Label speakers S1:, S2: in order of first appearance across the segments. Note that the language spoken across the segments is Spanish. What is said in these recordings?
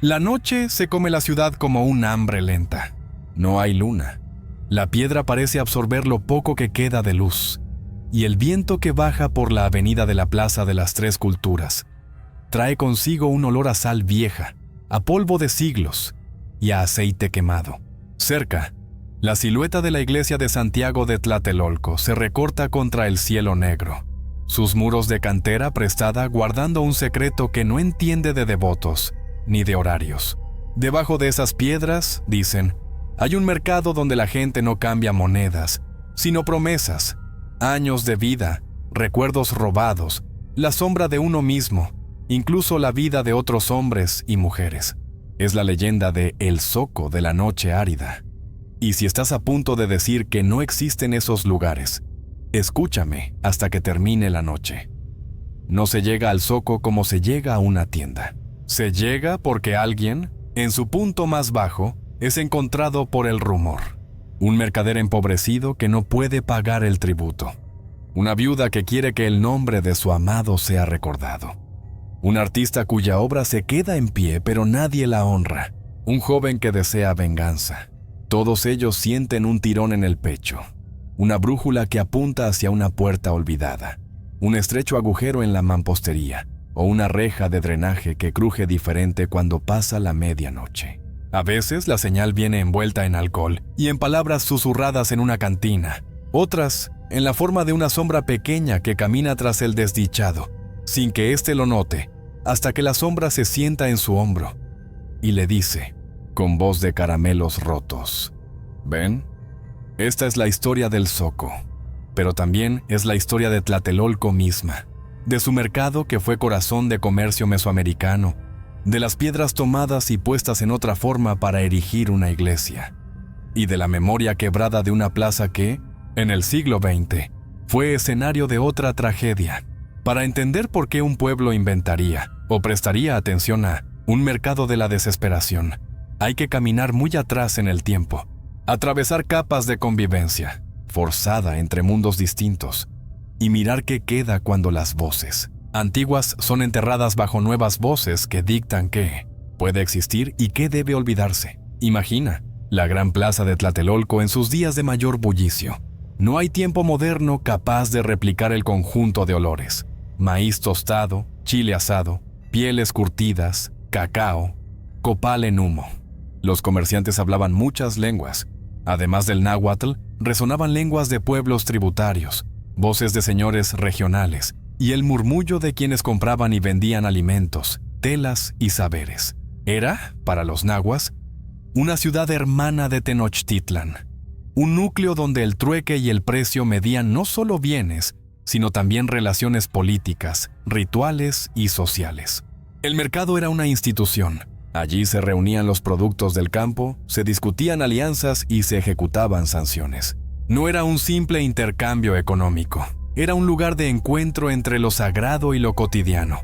S1: La noche se come la ciudad como un hambre lenta. No hay luna. La piedra parece absorber lo poco que queda de luz, y el viento que baja por la avenida de la Plaza de las Tres Culturas trae consigo un olor a sal vieja, a polvo de siglos y a aceite quemado. Cerca, la silueta de la iglesia de Santiago de Tlatelolco se recorta contra el cielo negro, sus muros de cantera prestada guardando un secreto que no entiende de devotos ni de horarios. Debajo de esas piedras, dicen, hay un mercado donde la gente no cambia monedas, sino promesas, años de vida, recuerdos robados, la sombra de uno mismo, incluso la vida de otros hombres y mujeres. Es la leyenda de El Zoco de la noche árida. Y si estás a punto de decir que no existen esos lugares, escúchame hasta que termine la noche. No se llega al Zoco como se llega a una tienda. Se llega porque alguien, en su punto más bajo, es encontrado por el rumor. Un mercader empobrecido que no puede pagar el tributo. Una viuda que quiere que el nombre de su amado sea recordado. Un artista cuya obra se queda en pie pero nadie la honra. Un joven que desea venganza. Todos ellos sienten un tirón en el pecho. Una brújula que apunta hacia una puerta olvidada. Un estrecho agujero en la mampostería. O una reja de drenaje que cruje diferente cuando pasa la medianoche. A veces la señal viene envuelta en alcohol y en palabras susurradas en una cantina. Otras, en la forma de una sombra pequeña que camina tras el desdichado, sin que éste lo note, hasta que la sombra se sienta en su hombro y le dice, con voz de caramelos rotos, ¿ven? Esta es la historia del Zoco, pero también es la historia de Tlatelolco misma, de su mercado que fue corazón de comercio mesoamericano, de las piedras tomadas y puestas en otra forma para erigir una iglesia, y de la memoria quebrada de una plaza que, en el siglo XX, fue escenario de otra tragedia. Para entender por qué un pueblo inventaría o prestaría atención a un mercado de la desesperación, hay que caminar muy atrás en el tiempo, atravesar capas de convivencia, forzada entre mundos distintos, y mirar qué queda cuando las voces antiguas son enterradas bajo nuevas voces que dictan qué puede existir y qué debe olvidarse. Imagina la gran plaza de Tlatelolco en sus días de mayor bullicio. No hay tiempo moderno capaz de replicar el conjunto de olores. Maíz tostado, chile asado, pieles curtidas, cacao, copal en humo. Los comerciantes hablaban muchas lenguas. Además del náhuatl, resonaban lenguas de pueblos tributarios, voces de señores regionales, y el murmullo de quienes compraban y vendían alimentos, telas y saberes. Era, para los nahuas, una ciudad hermana de Tenochtitlan, un núcleo donde el trueque y el precio medían no solo bienes, sino también relaciones políticas, rituales y sociales. El mercado era una institución. Allí se reunían los productos del campo, se discutían alianzas y se ejecutaban sanciones. No era un simple intercambio económico. Era un lugar de encuentro entre lo sagrado y lo cotidiano.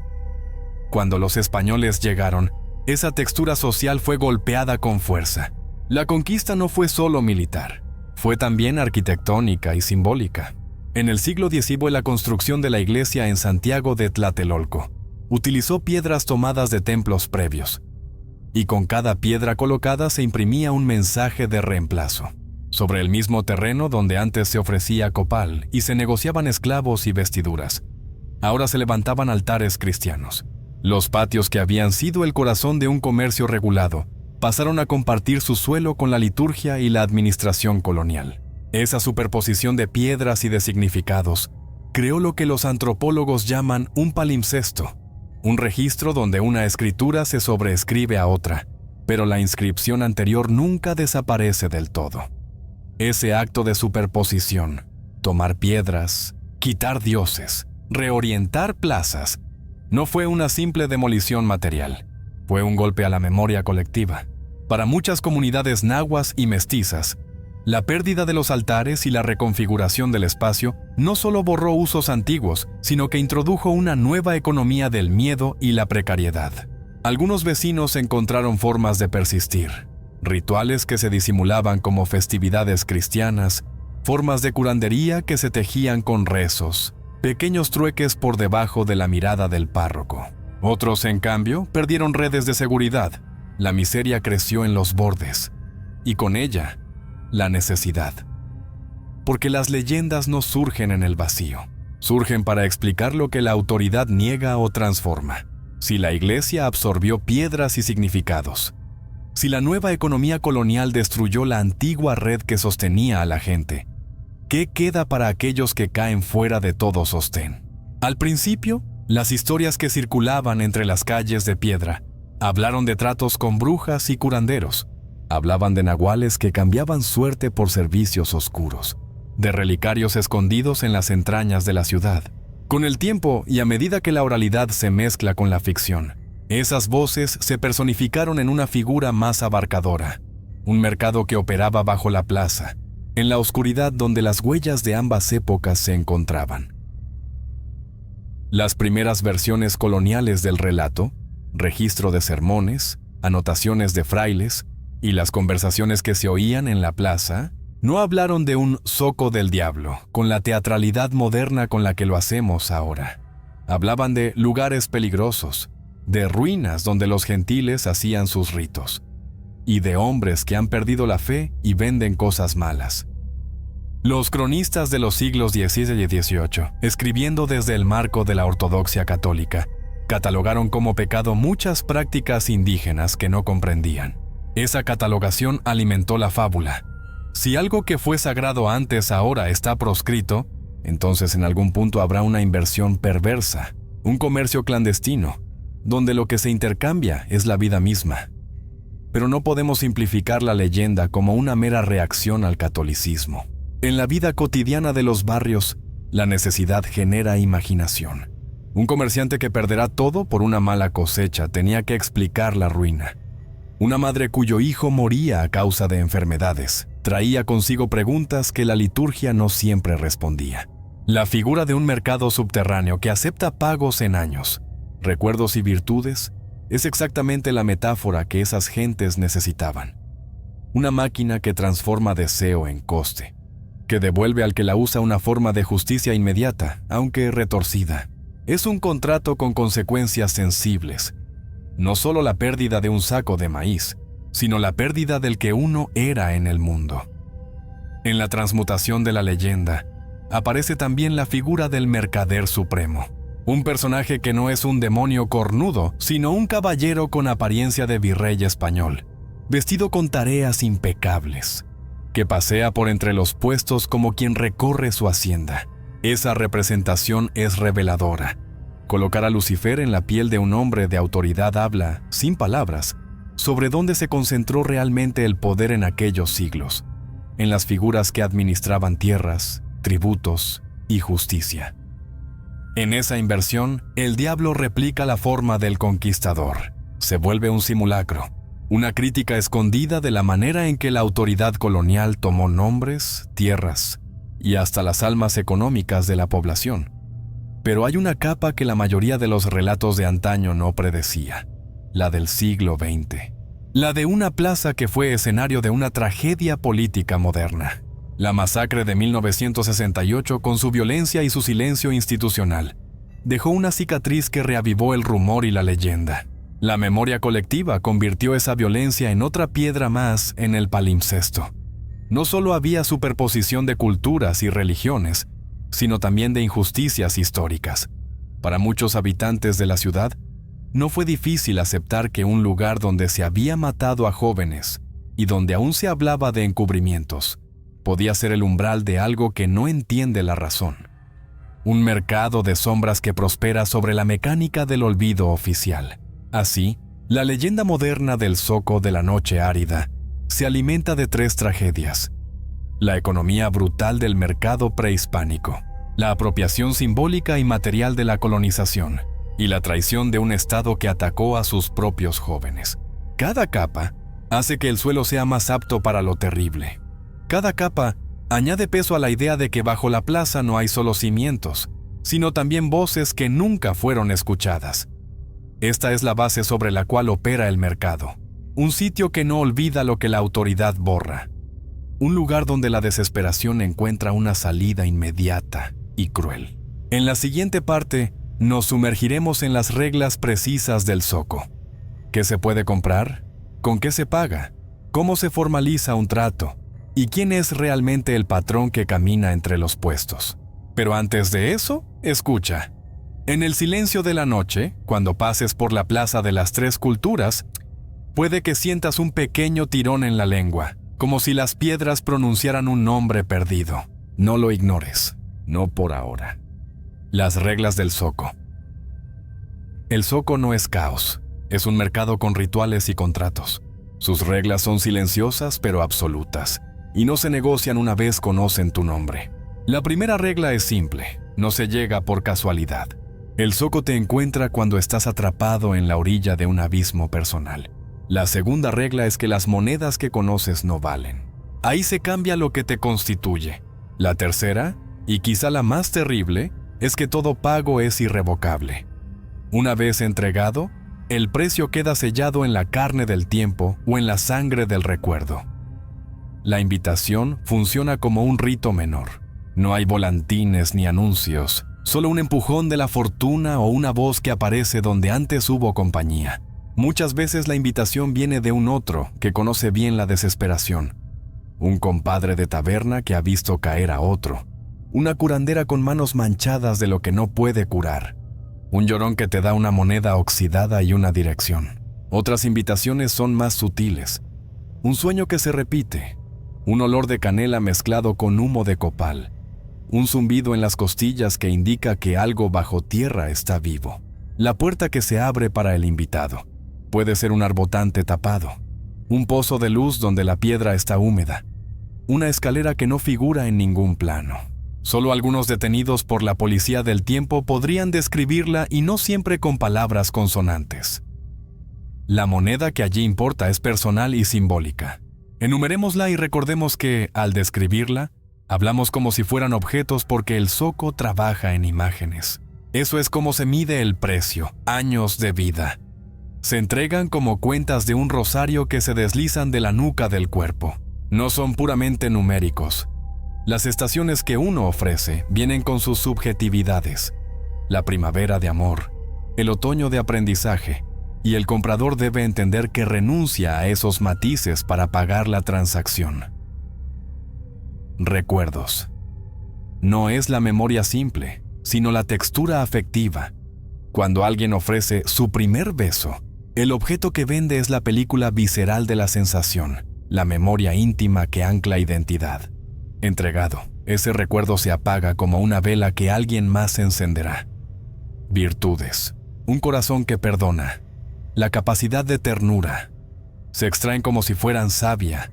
S1: Cuando los españoles llegaron, esa textura social fue golpeada con fuerza. La conquista no fue solo militar, fue también arquitectónica y simbólica. En el siglo X la construcción de la iglesia en Santiago de Tlatelolco utilizó piedras tomadas de templos previos, y con cada piedra colocada se imprimía un mensaje de reemplazo. Sobre el mismo terreno donde antes se ofrecía copal y se negociaban esclavos y vestiduras, ahora se levantaban altares cristianos. Los patios que habían sido el corazón de un comercio regulado pasaron a compartir su suelo con la liturgia y la administración colonial. Esa superposición de piedras y de significados creó lo que los antropólogos llaman un palimpsesto, un registro donde una escritura se sobreescribe a otra, pero la inscripción anterior nunca desaparece del todo. Ese acto de superposición, tomar piedras, quitar dioses, reorientar plazas, no fue una simple demolición material, fue un golpe a la memoria colectiva. Para muchas comunidades nahuas y mestizas, la pérdida de los altares y la reconfiguración del espacio no solo borró usos antiguos, sino que introdujo una nueva economía del miedo y la precariedad. Algunos vecinos encontraron formas de persistir. Rituales que se disimulaban como festividades cristianas, formas de curandería que se tejían con rezos, pequeños trueques por debajo de la mirada del párroco. Otros, en cambio, perdieron redes de seguridad, la miseria creció en los bordes, y con ella, la necesidad. Porque las leyendas no surgen en el vacío, surgen para explicar lo que la autoridad niega o transforma. Si la Iglesia absorbió piedras y significados, si la nueva economía colonial destruyó la antigua red que sostenía a la gente, ¿qué queda para aquellos que caen fuera de todo sostén? Al principio, las historias que circulaban entre las calles de piedra hablaron de tratos con brujas y curanderos, hablaban de nahuales que cambiaban suerte por servicios oscuros, de relicarios escondidos en las entrañas de la ciudad. Con el tiempo y a medida que la oralidad se mezcla con la ficción, esas voces se personificaron en una figura más abarcadora, un mercado que operaba bajo la plaza, en la oscuridad donde las huellas de ambas épocas se encontraban. Las primeras versiones coloniales del relato, registro de sermones, anotaciones de frailes y las conversaciones que se oían en la plaza, no hablaron de un zoco del diablo, con la teatralidad moderna con la que lo hacemos ahora. Hablaban de lugares peligrosos, de ruinas donde los gentiles hacían sus ritos, y de hombres que han perdido la fe y venden cosas malas. Los cronistas de los siglos XVI y XVIII, escribiendo desde el marco de la ortodoxia católica, catalogaron como pecado muchas prácticas indígenas que no comprendían. Esa catalogación alimentó la fábula. Si algo que fue sagrado antes ahora está proscrito, entonces en algún punto habrá una inversión perversa, un comercio clandestino, donde lo que se intercambia es la vida misma. Pero no podemos simplificar la leyenda como una mera reacción al catolicismo. En la vida cotidiana de los barrios, la necesidad genera imaginación. Un comerciante que perderá todo por una mala cosecha tenía que explicar la ruina. Una madre cuyo hijo moría a causa de enfermedades traía consigo preguntas que la liturgia no siempre respondía. La figura de un mercado subterráneo que acepta pagos en años, recuerdos y virtudes, es exactamente la metáfora que esas gentes necesitaban. Una máquina que transforma deseo en coste, que devuelve al que la usa una forma de justicia inmediata, aunque retorcida. Es un contrato con consecuencias sensibles. No solo la pérdida de un saco de maíz, sino la pérdida del que uno era en el mundo. En la transmutación de la leyenda, aparece también la figura del mercader supremo, un personaje que no es un demonio cornudo, sino un caballero con apariencia de virrey español, vestido con tareas impecables, que pasea por entre los puestos como quien recorre su hacienda. Esa representación es reveladora. Colocar a Lucifer en la piel de un hombre de autoridad habla, sin palabras, sobre dónde se concentró realmente el poder en aquellos siglos, en las figuras que administraban tierras, tributos y justicia. En esa inversión, el diablo replica la forma del conquistador. Se vuelve un simulacro, una crítica escondida de la manera en que la autoridad colonial tomó nombres, tierras y hasta las almas económicas de la población. Pero hay una capa que la mayoría de los relatos de antaño no predecía, la del siglo XX, la de una plaza que fue escenario de una tragedia política moderna. La masacre de 1968, con su violencia y su silencio institucional, dejó una cicatriz que reavivó el rumor y la leyenda. La memoria colectiva convirtió esa violencia en otra piedra más en el palimpsesto. No solo había superposición de culturas y religiones, sino también de injusticias históricas. Para muchos habitantes de la ciudad, no fue difícil aceptar que un lugar donde se había matado a jóvenes y donde aún se hablaba de encubrimientos, podía ser el umbral de algo que no entiende la razón. Un mercado de sombras que prospera sobre la mecánica del olvido oficial. Así, la leyenda moderna del zoco de la noche árida se alimenta de tres tragedias: la economía brutal del mercado prehispánico, la apropiación simbólica y material de la colonización, y la traición de un Estado que atacó a sus propios jóvenes. Cada capa hace que el suelo sea más apto para lo terrible. Cada capa añade peso a la idea de que bajo la plaza no hay solo cimientos, sino también voces que nunca fueron escuchadas. Esta es la base sobre la cual opera el mercado, un sitio que no olvida lo que la autoridad borra, un lugar donde la desesperación encuentra una salida inmediata y cruel. En la siguiente parte, nos sumergiremos en las reglas precisas del zoco. ¿Qué se puede comprar? ¿Con qué se paga? ¿Cómo se formaliza un trato? ¿Y quién es realmente el patrón que camina entre los puestos? Pero antes de eso, escucha. En el silencio de la noche, cuando pases por la Plaza de las Tres Culturas, puede que sientas un pequeño tirón en la lengua, como si las piedras pronunciaran un nombre perdido. No lo ignores, no por ahora. Las reglas del zoco. El zoco no es caos, es un mercado con rituales y contratos. Sus reglas son silenciosas pero absolutas, y no se negocian una vez conocen tu nombre. La primera regla es simple, no se llega por casualidad. El zoco te encuentra cuando estás atrapado en la orilla de un abismo personal. La segunda regla es que las monedas que conoces no valen. Ahí se cambia lo que te constituye. La tercera, y quizá la más terrible, es que todo pago es irrevocable. Una vez entregado, el precio queda sellado en la carne del tiempo o en la sangre del recuerdo. La invitación funciona como un rito menor. No hay volantines ni anuncios, solo un empujón de la fortuna o una voz que aparece donde antes hubo compañía. Muchas veces la invitación viene de un otro que conoce bien la desesperación. Un compadre de taberna que ha visto caer a otro. Una curandera con manos manchadas de lo que no puede curar. Un llorón que te da una moneda oxidada y una dirección. Otras invitaciones son más sutiles. Un sueño que se repite. Un olor de canela mezclado con humo de copal. Un zumbido en las costillas que indica que algo bajo tierra está vivo. La puerta que se abre para el invitado. Puede ser un arbotante tapado. Un pozo de luz donde la piedra está húmeda. Una escalera que no figura en ningún plano. Solo algunos detenidos por la policía del tiempo podrían describirla y no siempre con palabras consonantes. La moneda que allí importa es personal y simbólica. Enumerémosla y recordemos que, al describirla, hablamos como si fueran objetos porque el zoco trabaja en imágenes. Eso es como se mide el precio, años de vida. Se entregan como cuentas de un rosario que se deslizan de la nuca del cuerpo. No son puramente numéricos. Las estaciones que uno ofrece vienen con sus subjetividades. La primavera de amor, el otoño de aprendizaje, y el comprador debe entender que renuncia a esos matices para pagar la transacción. Recuerdos. No es la memoria simple, sino la textura afectiva. Cuando alguien ofrece su primer beso, el objeto que vende es la película visceral de la sensación, la memoria íntima que ancla identidad. Entregado, ese recuerdo se apaga como una vela que alguien más encenderá. Virtudes. Un corazón que perdona. La capacidad de ternura. Se extraen como si fueran savia,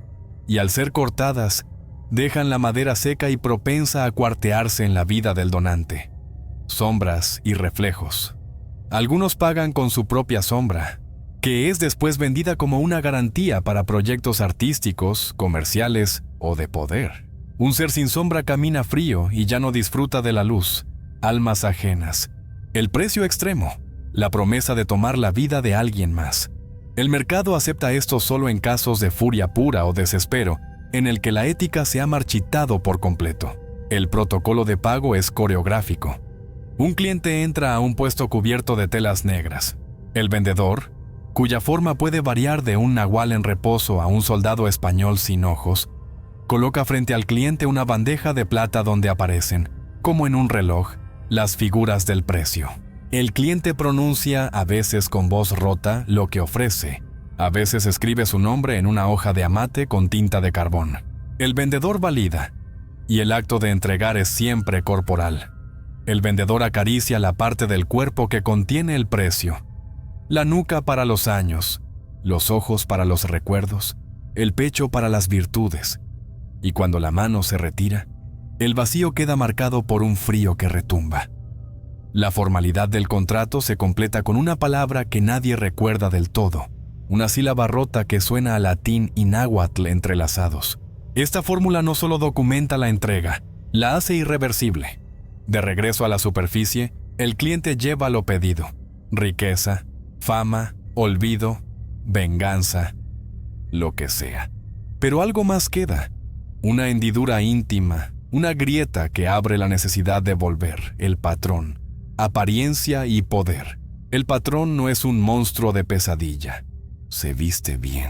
S1: y al ser cortadas, dejan la madera seca y propensa a cuartearse en la vida del donante. Sombras y reflejos. Algunos pagan con su propia sombra, que es después vendida como una garantía para proyectos artísticos, comerciales o de poder. Un ser sin sombra camina frío y ya no disfruta de la luz. Almas ajenas. El precio extremo. La promesa de tomar la vida de alguien más. El mercado acepta esto solo en casos de furia pura o desespero, en el que la ética se ha marchitado por completo. El protocolo de pago es coreográfico. Un cliente entra a un puesto cubierto de telas negras. El vendedor, cuya forma puede variar de un nahual en reposo a un soldado español sin ojos, coloca frente al cliente una bandeja de plata donde aparecen, como en un reloj, las figuras del precio. El cliente pronuncia, a veces con voz rota, lo que ofrece. A veces escribe su nombre en una hoja de amate con tinta de carbón. El vendedor valida, y el acto de entregar es siempre corporal. El vendedor acaricia la parte del cuerpo que contiene el precio. La nuca para los años, los ojos para los recuerdos, el pecho para las virtudes. Y cuando la mano se retira, el vacío queda marcado por un frío que retumba. La formalidad del contrato se completa con una palabra que nadie recuerda del todo, una sílaba rota que suena a latín y náhuatl entrelazados. Esta fórmula no solo documenta la entrega, la hace irreversible. De regreso a la superficie, el cliente lleva lo pedido: riqueza, fama, olvido, venganza, lo que sea. Pero algo más queda, una hendidura íntima, una grieta que abre la necesidad de volver, el patrón. Apariencia y poder. El patrón no es un monstruo de pesadilla. Se viste bien.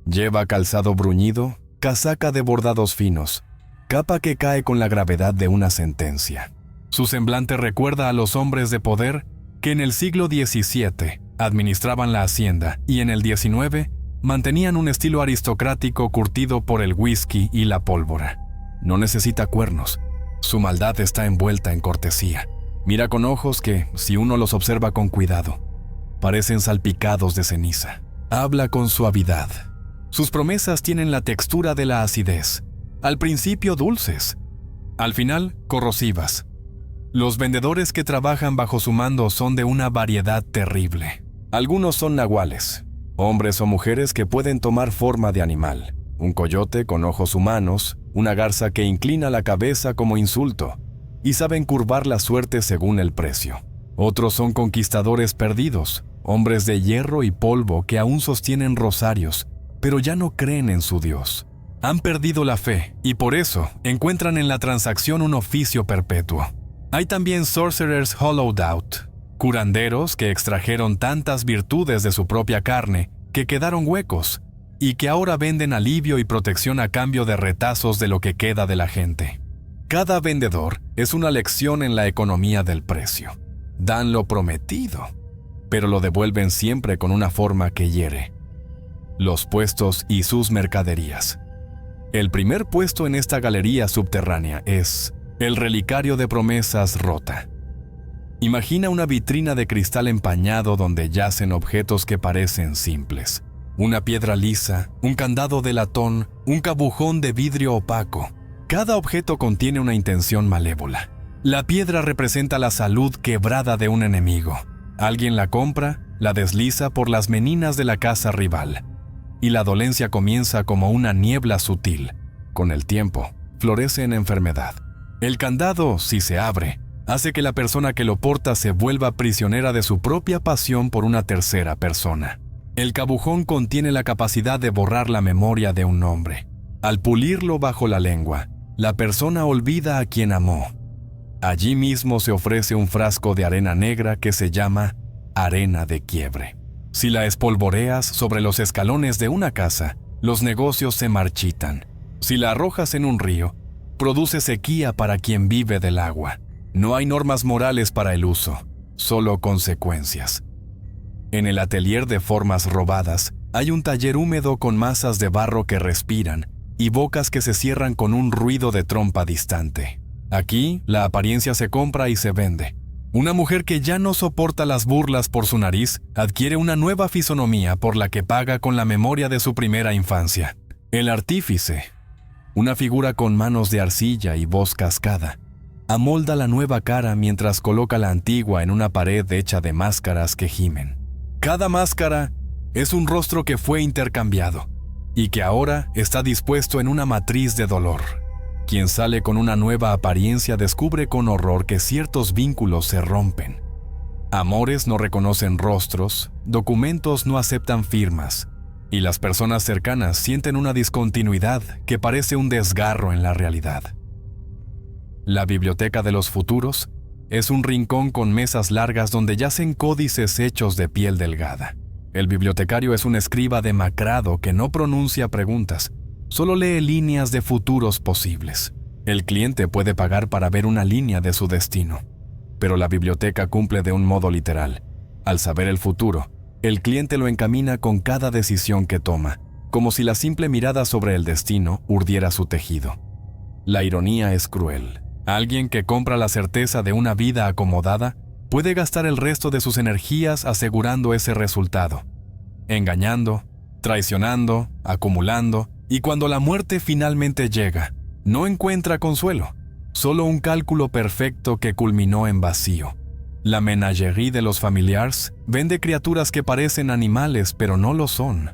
S1: Lleva calzado bruñido, casaca de bordados finos, capa que cae con la gravedad de una sentencia. Su semblante recuerda a los hombres de poder que en el siglo XVII administraban la hacienda y en el XIX mantenían un estilo aristocrático curtido por el whisky y la pólvora. No necesita cuernos. Su maldad está envuelta en cortesía. Mira con ojos que, si uno los observa con cuidado, parecen salpicados de ceniza. Habla con suavidad. Sus promesas tienen la textura de la acidez. Al principio dulces, al final corrosivas. Los vendedores que trabajan bajo su mando son de una variedad terrible. Algunos son nahuales, hombres o mujeres que pueden tomar forma de animal. Un coyote con ojos humanos, una garza que inclina la cabeza como insulto, y saben curvar la suerte según el precio. Otros son conquistadores perdidos, hombres de hierro y polvo que aún sostienen rosarios, pero ya no creen en su Dios. Han perdido la fe y por eso encuentran en la transacción un oficio perpetuo. Hay también sorcerers hollowed out, curanderos que extrajeron tantas virtudes de su propia carne que quedaron huecos y que ahora venden alivio y protección a cambio de retazos de lo que queda de la gente. Cada vendedor es una lección en la economía del precio. Dan lo prometido, pero lo devuelven siempre con una forma que hiere. Los puestos y sus mercaderías. El primer puesto en esta galería subterránea es el relicario de promesas rota. Imagina una vitrina de cristal empañado donde yacen objetos que parecen simples. Una piedra lisa, un candado de latón, un cabujón de vidrio opaco. Cada objeto contiene una intención malévola. La piedra representa la salud quebrada de un enemigo. Alguien la compra, la desliza por las meninas de la casa rival. Y la dolencia comienza como una niebla sutil. Con el tiempo, florece en enfermedad. El candado, si se abre, hace que la persona que lo porta se vuelva prisionera de su propia pasión por una tercera persona. El cabujón contiene la capacidad de borrar la memoria de un hombre. Al pulirlo bajo la lengua, la persona olvida a quien amó. Allí mismo se ofrece un frasco de arena negra que se llama arena de quiebre. Si la espolvoreas sobre los escalones de una casa, los negocios se marchitan. Si la arrojas en un río, produce sequía para quien vive del agua. No hay normas morales para el uso, solo consecuencias. En el atelier de formas robadas, hay un taller húmedo con masas de barro que respiran y bocas que se cierran con un ruido de trompa distante. Aquí, la apariencia se compra y se vende. Una mujer que ya no soporta las burlas por su nariz, adquiere una nueva fisonomía por la que paga con la memoria de su primera infancia. El artífice, una figura con manos de arcilla y voz cascada, amolda la nueva cara mientras coloca la antigua en una pared hecha de máscaras que gimen. Cada máscara es un rostro que fue intercambiado y que ahora está dispuesto en una matriz de dolor. Quien sale con una nueva apariencia descubre con horror que ciertos vínculos se rompen. Amores no reconocen rostros, documentos no aceptan firmas, y las personas cercanas sienten una discontinuidad que parece un desgarro en la realidad. La biblioteca de los futuros es un rincón con mesas largas donde yacen códices hechos de piel delgada. El bibliotecario es un escriba demacrado que no pronuncia preguntas, solo lee líneas de futuros posibles. El cliente puede pagar para ver una línea de su destino, pero la biblioteca cumple de un modo literal. Al saber el futuro, el cliente lo encamina con cada decisión que toma, como si la simple mirada sobre el destino urdiera su tejido. La ironía es cruel. Alguien que compra la certeza de una vida acomodada puede gastar el resto de sus energías asegurando ese resultado, engañando, traicionando, acumulando, y cuando la muerte finalmente llega, no encuentra consuelo, solo un cálculo perfecto que culminó en vacío. La menagerie de los familiars vende criaturas que parecen animales pero no lo son.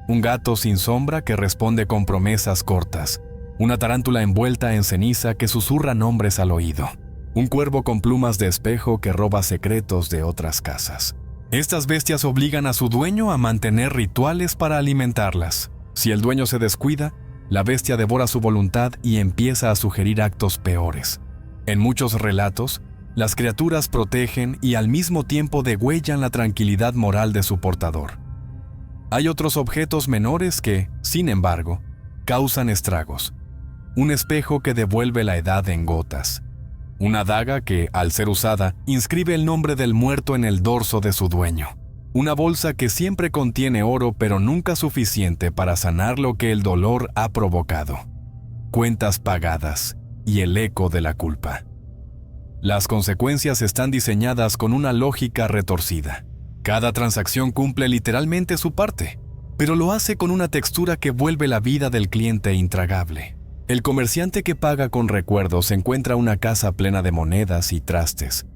S1: Un gato sin sombra que responde con promesas cortas. Una tarántula envuelta en ceniza que susurra nombres al oído. Un cuervo con plumas de espejo que roba secretos de otras casas. Estas bestias obligan a su dueño a mantener rituales para alimentarlas. Si el dueño se descuida, la bestia devora su voluntad y empieza a sugerir actos peores. En muchos relatos, las criaturas protegen y al mismo tiempo degüellan la tranquilidad moral de su portador. Hay otros objetos menores que, sin embargo, causan estragos. Un espejo que devuelve la edad en gotas. Una daga que, al ser usada, inscribe el nombre del muerto en el dorso de su dueño. Una bolsa que siempre contiene oro pero nunca suficiente para sanar lo que el dolor ha provocado. Cuentas pagadas y el eco de la culpa. Las consecuencias están diseñadas con una lógica retorcida. Cada transacción cumple literalmente su parte, pero lo hace con una textura que vuelve la vida del cliente intragable. El comerciante que paga con recuerdos encuentra una casa plena de monedas y trastes,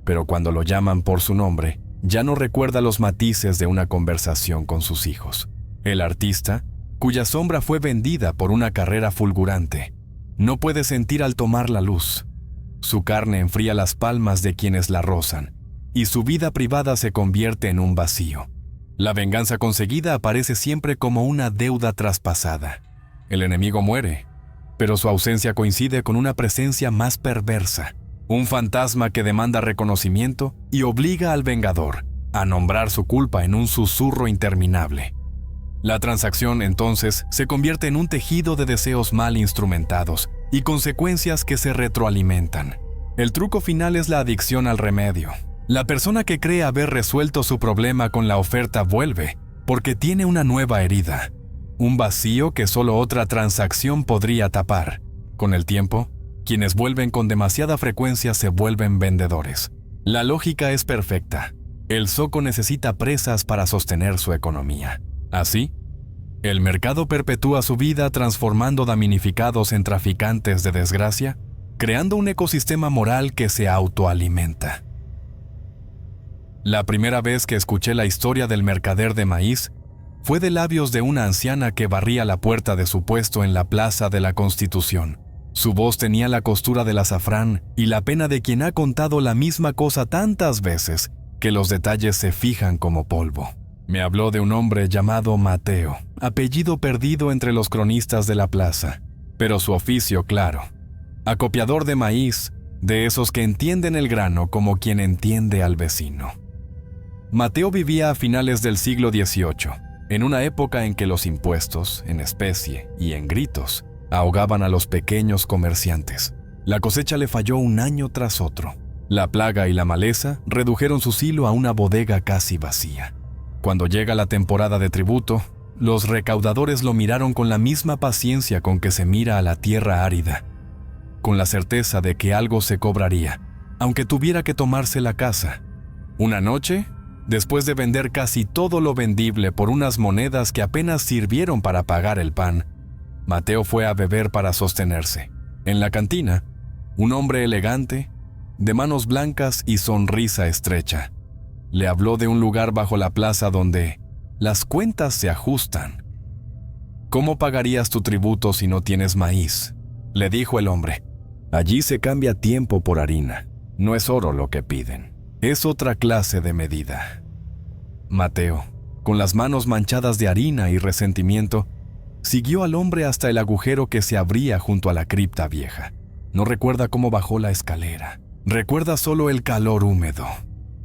S1: pero cuando lo llaman por su nombre, ya no recuerda los matices de una conversación con sus hijos. El artista, cuya sombra fue vendida por una carrera fulgurante, no puede sentir al tomar la luz. Su carne enfría las palmas de quienes la rozan, y su vida privada se convierte en un vacío. La venganza conseguida aparece siempre como una deuda traspasada. El enemigo muere, pero su ausencia coincide con una presencia más perversa, un fantasma que demanda reconocimiento y obliga al vengador a nombrar su culpa en un susurro interminable. La transacción, entonces, se convierte en un tejido de deseos mal instrumentados y consecuencias que se retroalimentan. El truco final es la adicción al remedio. La persona que cree haber resuelto su problema con la oferta vuelve, porque tiene una nueva herida, un vacío que solo otra transacción podría tapar. Con el tiempo, quienes vuelven con demasiada frecuencia se vuelven vendedores. La lógica es perfecta. El zoco necesita presas para sostener su economía. Así, el mercado perpetúa su vida transformando damnificados en traficantes de desgracia, creando un ecosistema moral que se autoalimenta. La primera vez que escuché la historia del mercader de maíz fue de labios de una anciana que barría la puerta de su puesto en la Plaza de la Constitución. Su voz tenía la costura del azafrán y la pena de quien ha contado la misma cosa tantas veces que los detalles se fijan como polvo. Me habló de un hombre llamado Mateo, apellido perdido entre los cronistas de la plaza, pero su oficio claro. Acopiador de maíz, de esos que entienden el grano como quien entiende al vecino. Mateo vivía a finales del siglo XVIII, en una época en que los impuestos, en especie y en gritos, ahogaban a los pequeños comerciantes. La cosecha le falló un año tras otro. La plaga y la maleza redujeron su silo a una bodega casi vacía. Cuando llega la temporada de tributo, los recaudadores lo miraron con la misma paciencia con que se mira a la tierra árida, con la certeza de que algo se cobraría, aunque tuviera que tomarse la casa. Una noche, después de vender casi todo lo vendible por unas monedas que apenas sirvieron para pagar el pan, Mateo fue a beber para sostenerse. En la cantina, un hombre elegante, de manos blancas y sonrisa estrecha, le habló de un lugar bajo la plaza donde las cuentas se ajustan. ¿Cómo pagarías tu tributo si no tienes maíz?, le dijo el hombre. Allí se cambia tiempo por harina. No es oro lo que piden. Es otra clase de medida. Mateo, con las manos manchadas de harina y resentimiento, siguió al hombre hasta el agujero que se abría junto a la cripta vieja. No recuerda cómo bajó la escalera. Recuerda solo el calor húmedo,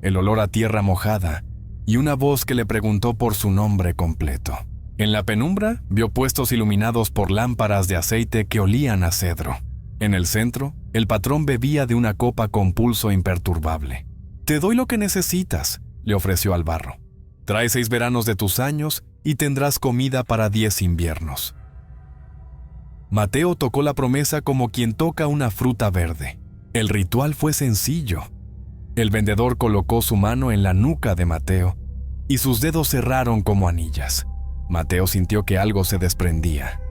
S1: el olor a tierra mojada y una voz que le preguntó por su nombre completo. En la penumbra vio puestos iluminados por lámparas de aceite que olían a cedro. En el centro, el patrón bebía de una copa con pulso imperturbable. «Te doy lo que necesitas», le ofreció al barro. «Trae 6 veranos de tus años y tendrás comida para 10 inviernos». Mateo tocó la promesa como quien toca una fruta verde. El ritual fue sencillo. El vendedor colocó su mano en la nuca de Mateo y sus dedos cerraron como anillas. Mateo sintió que algo se desprendía.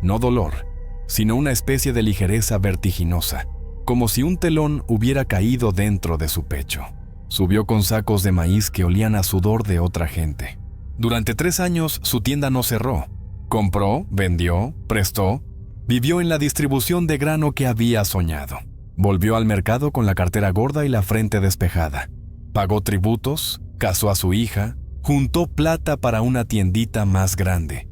S1: No dolor, sino una especie de ligereza vertiginosa, como si un telón hubiera caído dentro de su pecho. Subió con sacos de maíz que olían a sudor de otra gente. Durante 3 años su tienda no cerró. Compró, vendió, prestó, vivió en la distribución de grano que había soñado. Volvió al mercado con la cartera gorda y la frente despejada. Pagó tributos, casó a su hija, juntó plata para una tiendita más grande.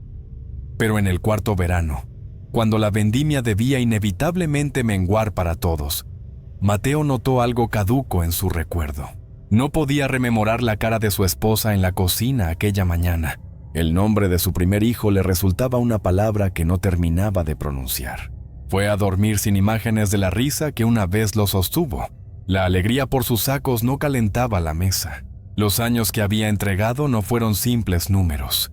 S1: Pero en el 4.º verano, cuando la vendimia debía inevitablemente menguar para todos, Mateo notó algo caduco en su recuerdo. No podía rememorar la cara de su esposa en la cocina aquella mañana, El nombre de su primer hijo le resultaba una palabra que no terminaba de pronunciar. Fue a dormir sin imágenes de la risa que una vez lo sostuvo. La alegría por sus sacos no calentaba la mesa. Los años que había entregado no fueron simples números.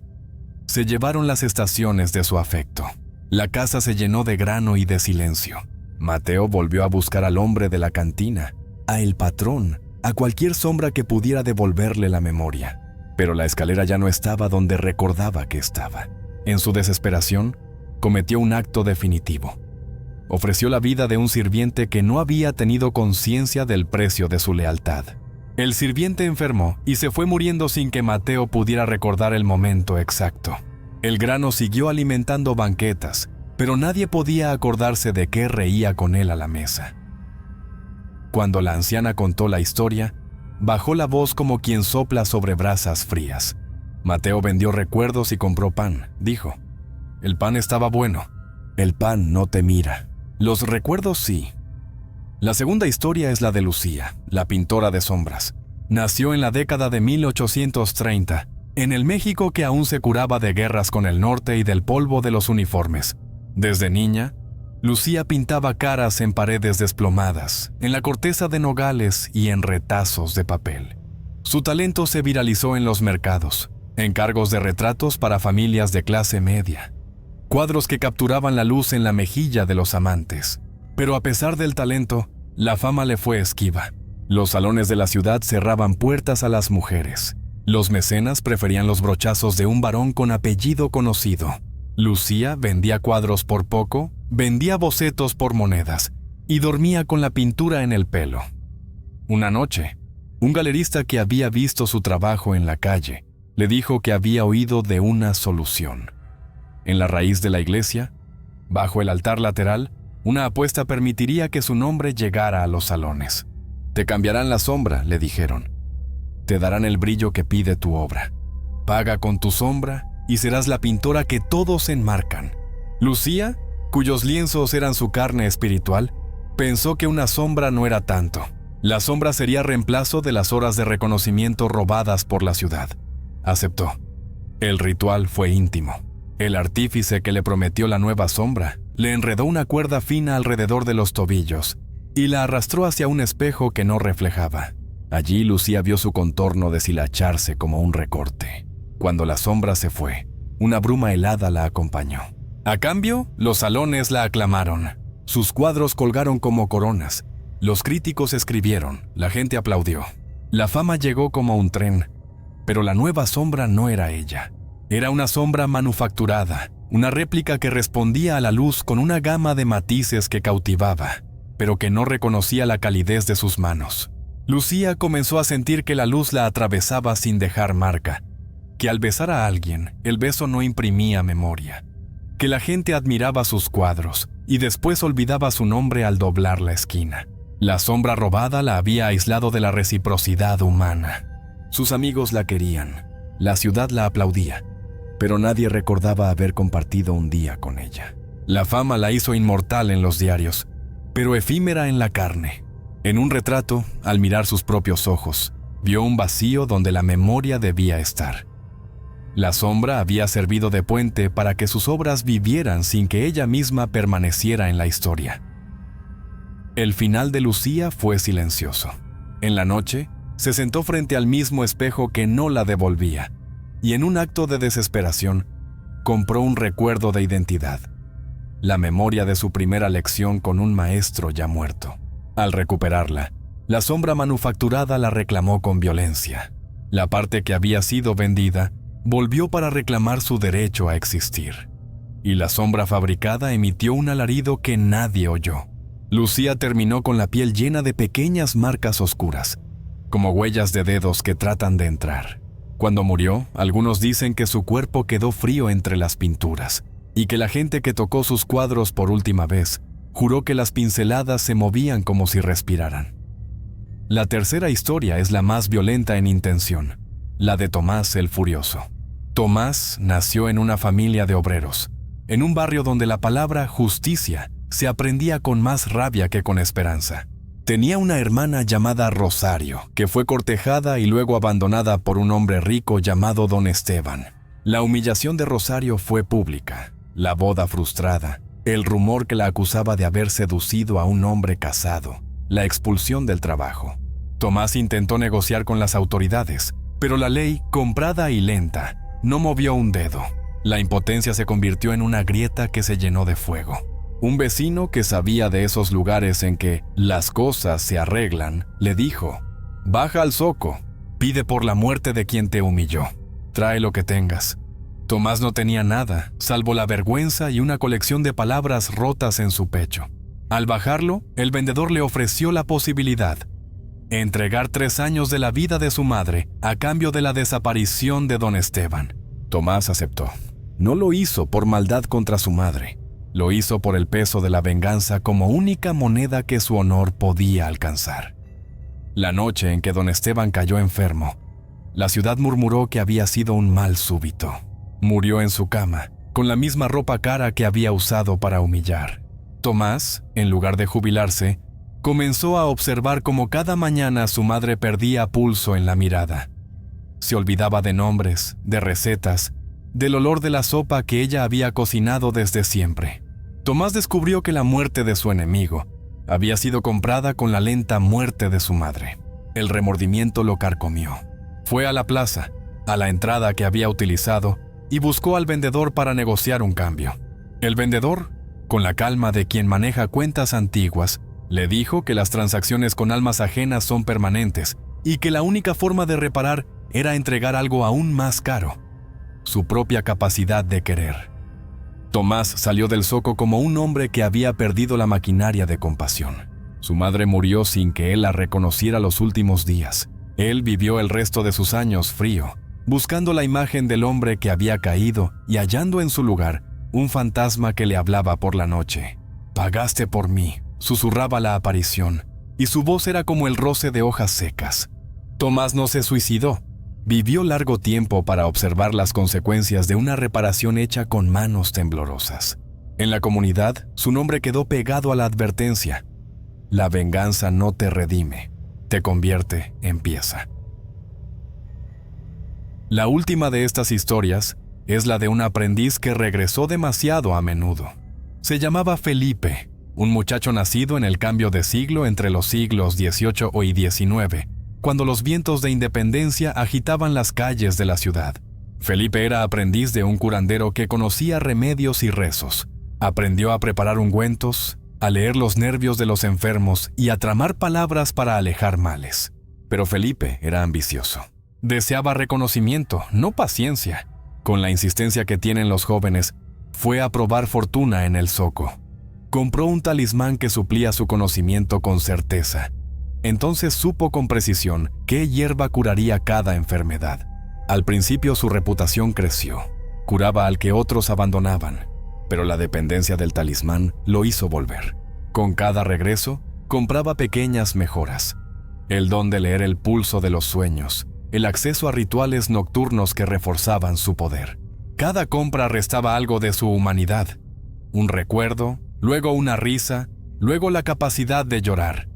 S1: Se llevaron las estaciones de su afecto. La casa se llenó de grano y de silencio. Mateo volvió a buscar al hombre de la cantina, a el patrón, a cualquier sombra que pudiera devolverle la memoria. Pero la escalera ya no estaba donde recordaba que estaba. En su desesperación, cometió un acto definitivo. Ofreció la vida de un sirviente que no había tenido conciencia del precio de su lealtad. El sirviente enfermó y se fue muriendo sin que Mateo pudiera recordar el momento exacto. El grano siguió alimentando banquetas, pero nadie podía acordarse de qué reía con él a la mesa. Cuando la anciana contó la historia, bajó la voz como quien sopla sobre brasas frías. Mateo vendió recuerdos y compró pan, dijo. El pan estaba bueno. El pan no te mira. Los recuerdos sí. La segunda historia es la de Lucía, la pintora de sombras. Nació en la década de 1830, en el México que aún se curaba de guerras con el norte y del polvo de los uniformes. Desde niña, Lucía pintaba caras en paredes desplomadas, en la corteza de nogales y en retazos de papel. Su talento se viralizó en los mercados, encargos de retratos para familias de clase media, cuadros que capturaban la luz en la mejilla de los amantes. Pero a pesar del talento, la fama le fue esquiva. Los salones de la ciudad cerraban puertas a las mujeres. Los mecenas preferían los brochazos de un varón con apellido conocido. Lucía vendía cuadros por poco, vendía bocetos por monedas y dormía con la pintura en el pelo. Una noche, un galerista que había visto su trabajo en la calle le dijo que había oído de una solución. En la raíz de la iglesia, bajo el altar lateral, una apuesta permitiría que su nombre llegara a los salones. Te cambiarán la sombra, le dijeron. Te darán el brillo que pide tu obra. Paga con tu sombra y serás la pintora que todos enmarcan. Lucía, cuyos lienzos eran su carne espiritual, pensó que una sombra no era tanto. La sombra sería reemplazo de las horas de reconocimiento robadas por la ciudad. Aceptó. El ritual fue íntimo. El artífice que le prometió la nueva sombra le enredó una cuerda fina alrededor de los tobillos y la arrastró hacia un espejo que no reflejaba. Allí Lucía vio su contorno deshilacharse como un recorte. Cuando la sombra se fue, una bruma helada la acompañó. A cambio, los salones la aclamaron. Sus cuadros colgaron como coronas. Los críticos escribieron, la gente aplaudió. La fama llegó como un tren, pero la nueva sombra no era ella. Era una sombra manufacturada, una réplica que respondía a la luz con una gama de matices que cautivaba, pero que no reconocía la calidez de sus manos. Lucía comenzó a sentir que la luz la atravesaba sin dejar marca, que al besar a alguien, el beso no imprimía memoria, que la gente admiraba sus cuadros y después olvidaba su nombre al doblar la esquina. La sombra robada la había aislado de la reciprocidad humana. Sus amigos la querían, la ciudad la aplaudía, pero nadie recordaba haber compartido un día con ella. La fama la hizo inmortal en los diarios, pero efímera en la carne. En un retrato, al mirar sus propios ojos, vio un vacío donde la memoria debía estar. La sombra había servido de puente para que sus obras vivieran sin que ella misma permaneciera en la historia. El final de Lucía fue silencioso. En la noche, se sentó frente al mismo espejo que no la devolvía, y en un acto de desesperación, compró un recuerdo de identidad, la memoria de su primera lección con un maestro ya muerto. Al recuperarla, la sombra manufacturada la reclamó con violencia. La parte que había sido vendida volvió para reclamar su derecho a existir, y la sombra fabricada emitió un alarido que nadie oyó. Lucía terminó con la piel llena de pequeñas marcas oscuras, como huellas de dedos que tratan de entrar. Cuando murió, algunos dicen que su cuerpo quedó frío entre las pinturas, y que la gente que tocó sus cuadros por última vez juró que las pinceladas se movían como si respiraran. La tercera historia es la más violenta en intención, la de Tomás el Furioso. Tomás nació en una familia de obreros, en un barrio donde la palabra justicia se aprendía con más rabia que con esperanza. Tenía una hermana llamada Rosario, que fue cortejada y luego abandonada por un hombre rico llamado Don Esteban. La humillación de Rosario fue pública, la boda frustrada, el rumor que la acusaba de haber seducido a un hombre casado, la expulsión del trabajo. Tomás intentó negociar con las autoridades, pero la ley, comprada y lenta, no movió un dedo. La impotencia se convirtió en una grieta que se llenó de fuego. Un vecino que sabía de esos lugares en que las cosas se arreglan, le dijo: «Baja al zoco, pide por la muerte de quien te humilló. Trae lo que tengas». Tomás no tenía nada, salvo la vergüenza y una colección de palabras rotas en su pecho. Al bajarlo, el vendedor le ofreció la posibilidad: entregar 3 años de la vida de su madre a cambio de la desaparición de don Esteban. Tomás aceptó. No lo hizo por maldad contra su madre. Lo hizo por el peso de la venganza como única moneda que su honor podía alcanzar. La noche en que don Esteban cayó enfermo, la ciudad murmuró que había sido un mal súbito. Murió en su cama, con la misma ropa cara que había usado para humillar. Tomás, en lugar de jubilarse, comenzó a observar cómo cada mañana su madre perdía pulso en la mirada. Se olvidaba de nombres, de recetas, del olor de la sopa que ella había cocinado desde siempre. Tomás descubrió que la muerte de su enemigo había sido comprada con la lenta muerte de su madre. El remordimiento lo carcomió. Fue a la plaza, a la entrada que había utilizado, y buscó al vendedor para negociar un cambio. El vendedor, con la calma de quien maneja cuentas antiguas, le dijo que las transacciones con almas ajenas son permanentes y que la única forma de reparar era entregar algo aún más caro: su propia capacidad de querer. Tomás salió del zoco como un hombre que había perdido la maquinaria de compasión. Su madre murió sin que él la reconociera los últimos días. Él vivió el resto de sus años frío, buscando la imagen del hombre que había caído y hallando en su lugar un fantasma que le hablaba por la noche. «Pagaste por mí», susurraba la aparición, y su voz era como el roce de hojas secas. Tomás no se suicidó. Vivió largo tiempo para observar las consecuencias de una reparación hecha con manos temblorosas. En la comunidad, su nombre quedó pegado a la advertencia: la venganza no te redime, te convierte en pieza. La última de estas historias es la de un aprendiz que regresó demasiado a menudo. Se llamaba Felipe, un muchacho nacido en el cambio de siglo entre los siglos XVIII y XIX, cuando los vientos de independencia agitaban las calles de la ciudad. Felipe era aprendiz de un curandero que conocía remedios y rezos. Aprendió a preparar ungüentos, a leer los nervios de los enfermos y a tramar palabras para alejar males. Pero Felipe era ambicioso. Deseaba reconocimiento, no paciencia. Con la insistencia que tienen los jóvenes, fue a probar fortuna en el zoco. Compró un talismán que suplía su conocimiento con certeza. Entonces supo con precisión qué hierba curaría cada enfermedad. Al principio su reputación creció. Curaba al que otros abandonaban, pero la dependencia del talismán lo hizo volver. Con cada regreso, compraba pequeñas mejoras: el don de leer el pulso de los sueños, el acceso a rituales nocturnos que reforzaban su poder. Cada compra restaba algo de su humanidad: un recuerdo, luego una risa, luego la capacidad de llorar.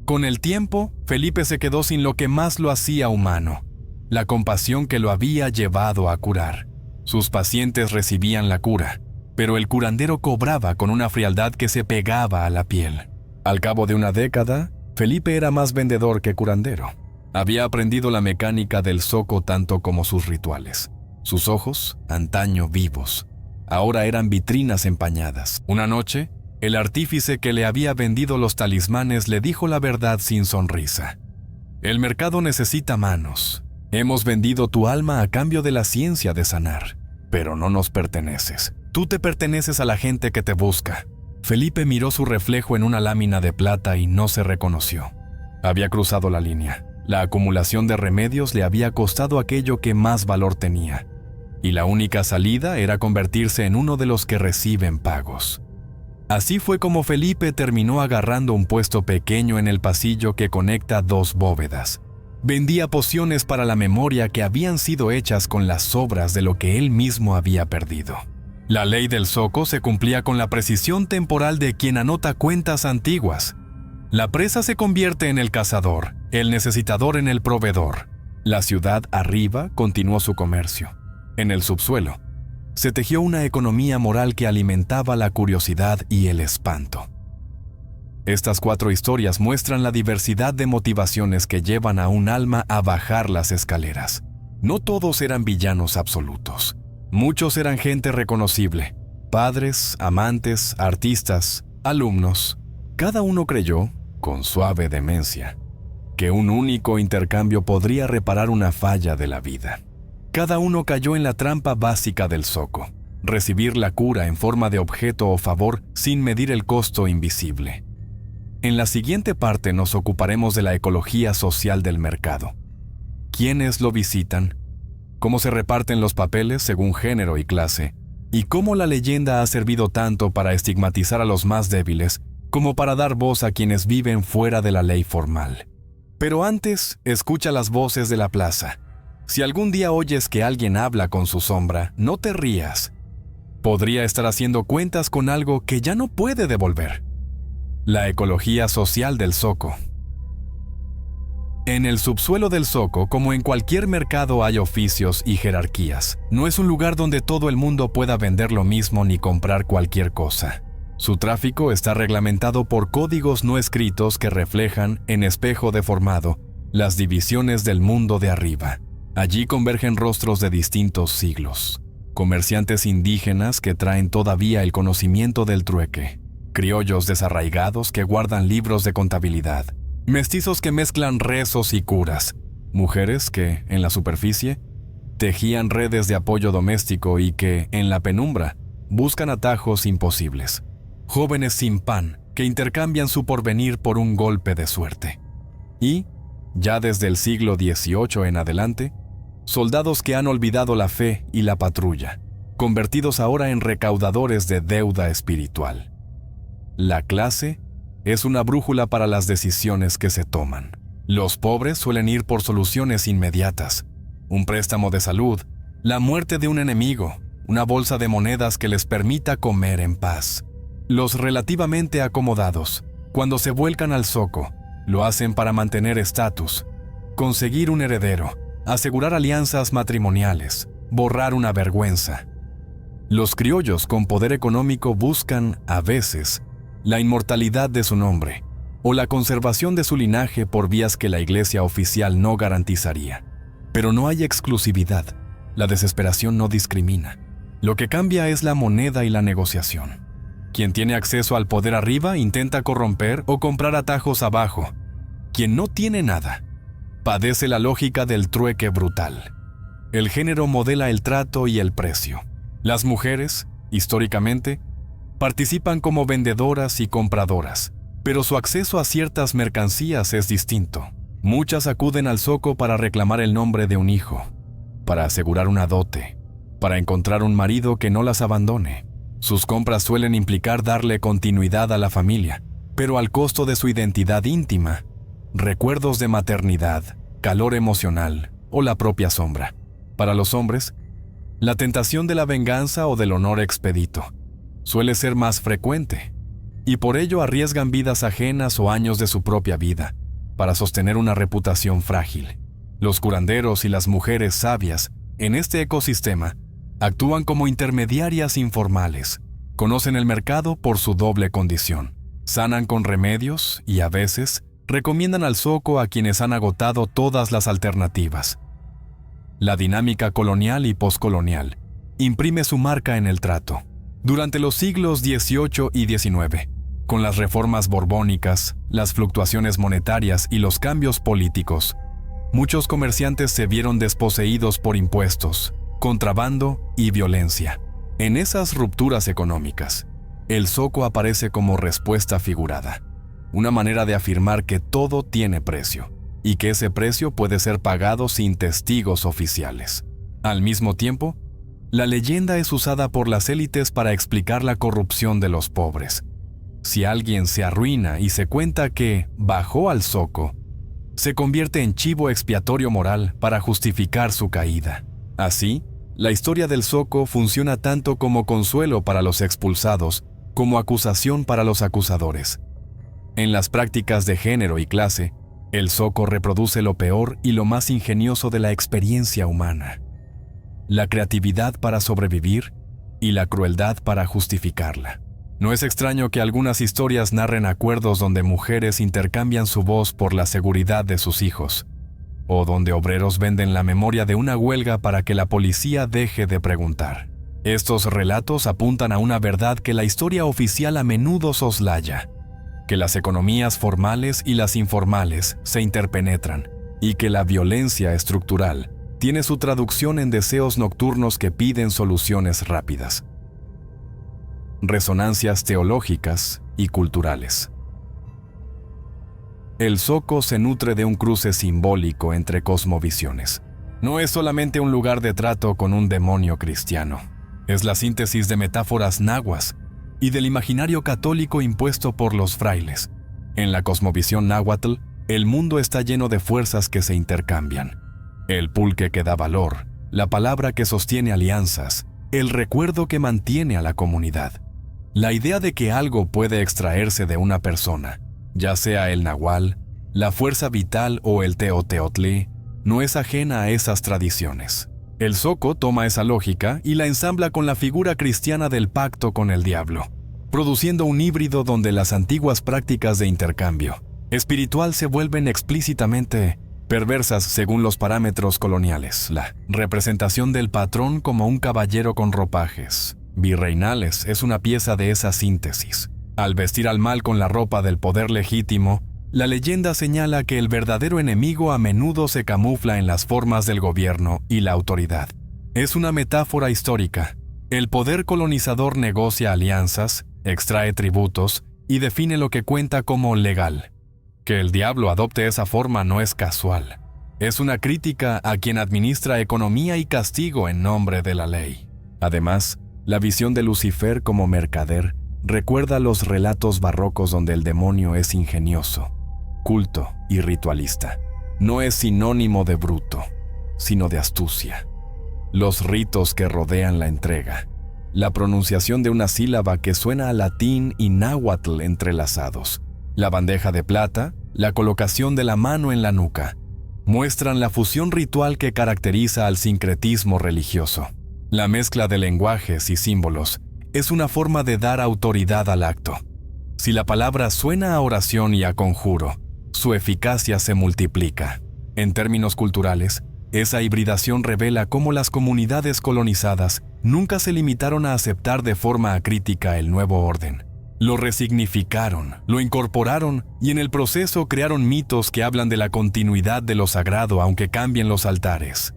S1: Con el tiempo, Felipe se quedó sin lo que más lo hacía humano: la compasión que lo había llevado a curar. Sus pacientes recibían la cura, pero el curandero cobraba con una frialdad que se pegaba a la piel. Al cabo de una década, Felipe era más vendedor que curandero. Había aprendido la mecánica del zoco tanto como sus rituales. Sus ojos, antaño vivos, ahora eran vitrinas empañadas. Una noche, el artífice que le había vendido los talismanes le dijo la verdad sin sonrisa: «El mercado necesita manos. Hemos vendido tu alma a cambio de la ciencia de sanar, pero no nos perteneces. Tú te perteneces a la gente que te busca». Felipe miró su reflejo en una lámina de plata y no se reconoció. Había cruzado la línea. La acumulación de remedios le había costado aquello que más valor tenía, y la única salida era convertirse en uno de los que reciben pagos. Así fue como Felipe terminó agarrando un puesto pequeño en el pasillo que conecta 2 bóvedas. Vendía pociones para la memoria que habían sido hechas con las sobras de lo que él mismo había perdido. La ley del zoco se cumplía con la precisión temporal de quien anota cuentas antiguas. La presa se convierte en el cazador, el necesitador en el proveedor. La ciudad arriba continuó su comercio. En el subsuelo, se tejió una economía moral que alimentaba la curiosidad y el espanto. Estas 4 historias muestran la diversidad de motivaciones que llevan a un alma a bajar las escaleras. No todos eran villanos absolutos. Muchos eran gente reconocible: padres, amantes, artistas, alumnos. Cada uno creyó, con suave demencia, que un único intercambio podría reparar una falla de la vida. Cada uno cayó en la trampa básica del zoco: recibir la cura en forma de objeto o favor sin medir el costo invisible. En la siguiente parte nos ocuparemos de la ecología social del mercado. ¿Quiénes lo visitan? ¿Cómo se reparten los papeles según género y clase? ¿Y cómo la leyenda ha servido tanto para estigmatizar a los más débiles como para dar voz a quienes viven fuera de la ley formal? Pero antes, escucha las voces de la plaza. Si algún día oyes que alguien habla con su sombra, no te rías. Podría estar haciendo cuentas con algo que ya no puede devolver. La ecología social del zoco. En el subsuelo del zoco, como en cualquier mercado, hay oficios y jerarquías. No es un lugar donde todo el mundo pueda vender lo mismo ni comprar cualquier cosa. Su tráfico está reglamentado por códigos no escritos que reflejan, en espejo deformado, las divisiones del mundo de arriba. Allí convergen rostros de distintos siglos. Comerciantes indígenas que traen todavía el conocimiento del trueque. Criollos desarraigados que guardan libros de contabilidad. Mestizos que mezclan rezos y curas. Mujeres que, en la superficie, tejían redes de apoyo doméstico y que, en la penumbra, buscan atajos imposibles. Jóvenes sin pan que intercambian su porvenir por un golpe de suerte. Y, ya desde el siglo XVIII en adelante, soldados que han olvidado la fe y la patrulla, convertidos ahora en recaudadores de deuda espiritual. La clase es una brújula para las decisiones que se toman. Los pobres suelen ir por soluciones inmediatas: un préstamo de salud, la muerte de un enemigo, una bolsa de monedas que les permita comer en paz. Los relativamente acomodados, cuando se vuelcan al zoco, lo hacen para mantener estatus, conseguir un heredero, asegurar alianzas matrimoniales, borrar una vergüenza. Los criollos con poder económico buscan, a veces, la inmortalidad de su nombre o la conservación de su linaje por vías que la iglesia oficial no garantizaría. Pero no hay exclusividad. La desesperación no discrimina. Lo que cambia es la moneda y la negociación. Quien tiene acceso al poder arriba intenta corromper o comprar atajos abajo. Quien no tiene nada padece la lógica del trueque brutal. El género modela el trato y el precio. Las mujeres, históricamente, participan como vendedoras y compradoras, pero su acceso a ciertas mercancías es distinto. Muchas acuden al zoco para reclamar el nombre de un hijo, para asegurar una dote, para encontrar un marido que no las abandone. Sus compras suelen implicar darle continuidad a la familia, pero al costo de su identidad íntima, recuerdos de maternidad, calor emocional o la propia sombra. Para los hombres, la tentación de la venganza o del honor expedito suele ser más frecuente, y por ello arriesgan vidas ajenas o años de su propia vida para sostener una reputación frágil. Los curanderos y las mujeres sabias en este ecosistema actúan como intermediarias informales, conocen el mercado por su doble condición, sanan con remedios y, a veces, recomiendan al zoco a quienes han agotado todas las alternativas. La dinámica colonial y poscolonial imprime su marca en el trato. Durante los siglos XVIII y XIX, con las reformas borbónicas, las fluctuaciones monetarias y los cambios políticos, muchos comerciantes se vieron desposeídos por impuestos, contrabando y violencia. En esas rupturas económicas, el zoco aparece como respuesta figurada, una manera de afirmar que todo tiene precio y que ese precio puede ser pagado sin testigos oficiales. Al mismo tiempo, la leyenda es usada por las élites para explicar la corrupción de los pobres. Si alguien se arruina y se cuenta que bajó al zoco, se convierte en chivo expiatorio moral para justificar su caída. Así, la historia del zoco funciona tanto como consuelo para los expulsados como acusación para los acusadores. En las prácticas de género y clase, el zoco reproduce lo peor y lo más ingenioso de la experiencia humana. la creatividad para sobrevivir y la crueldad para justificarla. No es extraño que algunas historias narren acuerdos donde mujeres intercambian su voz por la seguridad de sus hijos, o donde obreros venden la memoria de una huelga para que la policía deje de preguntar. Estos relatos apuntan a una verdad que la historia oficial a menudo soslaya, que las economías formales y las informales se interpenetran, y que la violencia estructural tiene su traducción en deseos nocturnos que piden soluciones rápidas. Resonancias teológicas y culturales. El zoco se nutre de un cruce simbólico entre cosmovisiones. No es solamente un lugar de trato con un demonio cristiano. Es la síntesis de metáforas nahuas y del imaginario católico impuesto por los frailes. En la cosmovisión náhuatl, el mundo está lleno de fuerzas que se intercambian. El pulque que da valor, la palabra que sostiene alianzas, el recuerdo que mantiene a la comunidad. La idea de que algo puede extraerse de una persona, ya sea el nahual, la fuerza vital o el teoteotli, no es ajena a esas tradiciones. El zoco toma esa lógica y la ensambla con la figura cristiana del pacto con el diablo, produciendo un híbrido donde las antiguas prácticas de intercambio espiritual se vuelven explícitamente perversas según los parámetros coloniales. La representación del patrón como un caballero con ropajes virreinales es una pieza de esa síntesis. Al vestir al mal con la ropa del poder legítimo, la leyenda señala que el verdadero enemigo a menudo se camufla en las formas del gobierno y la autoridad. Es una metáfora histórica. El poder colonizador negocia alianzas, extrae tributos y define lo que cuenta como legal. Que el diablo adopte esa forma no es casual. Es una crítica a quien administra economía y castigo en nombre de la ley. Además, la visión de Lucifer como mercader recuerda los relatos barrocos donde el demonio es ingenioso, culto y ritualista. No es sinónimo de bruto, sino de astucia. Los ritos que rodean la entrega, la pronunciación de una sílaba que suena a latín y náhuatl entrelazados, la bandeja de plata, la colocación de la mano en la nuca, muestran la fusión ritual que caracteriza al sincretismo religioso. La mezcla de lenguajes y símbolos es una forma de dar autoridad al acto. Si la palabra suena a oración y a conjuro, su eficacia se multiplica. En términos culturales, esa hibridación revela cómo las comunidades colonizadas nunca se limitaron a aceptar de forma acrítica el nuevo orden. Lo resignificaron, lo incorporaron y en el proceso crearon mitos que hablan de la continuidad de lo sagrado aunque cambien los altares.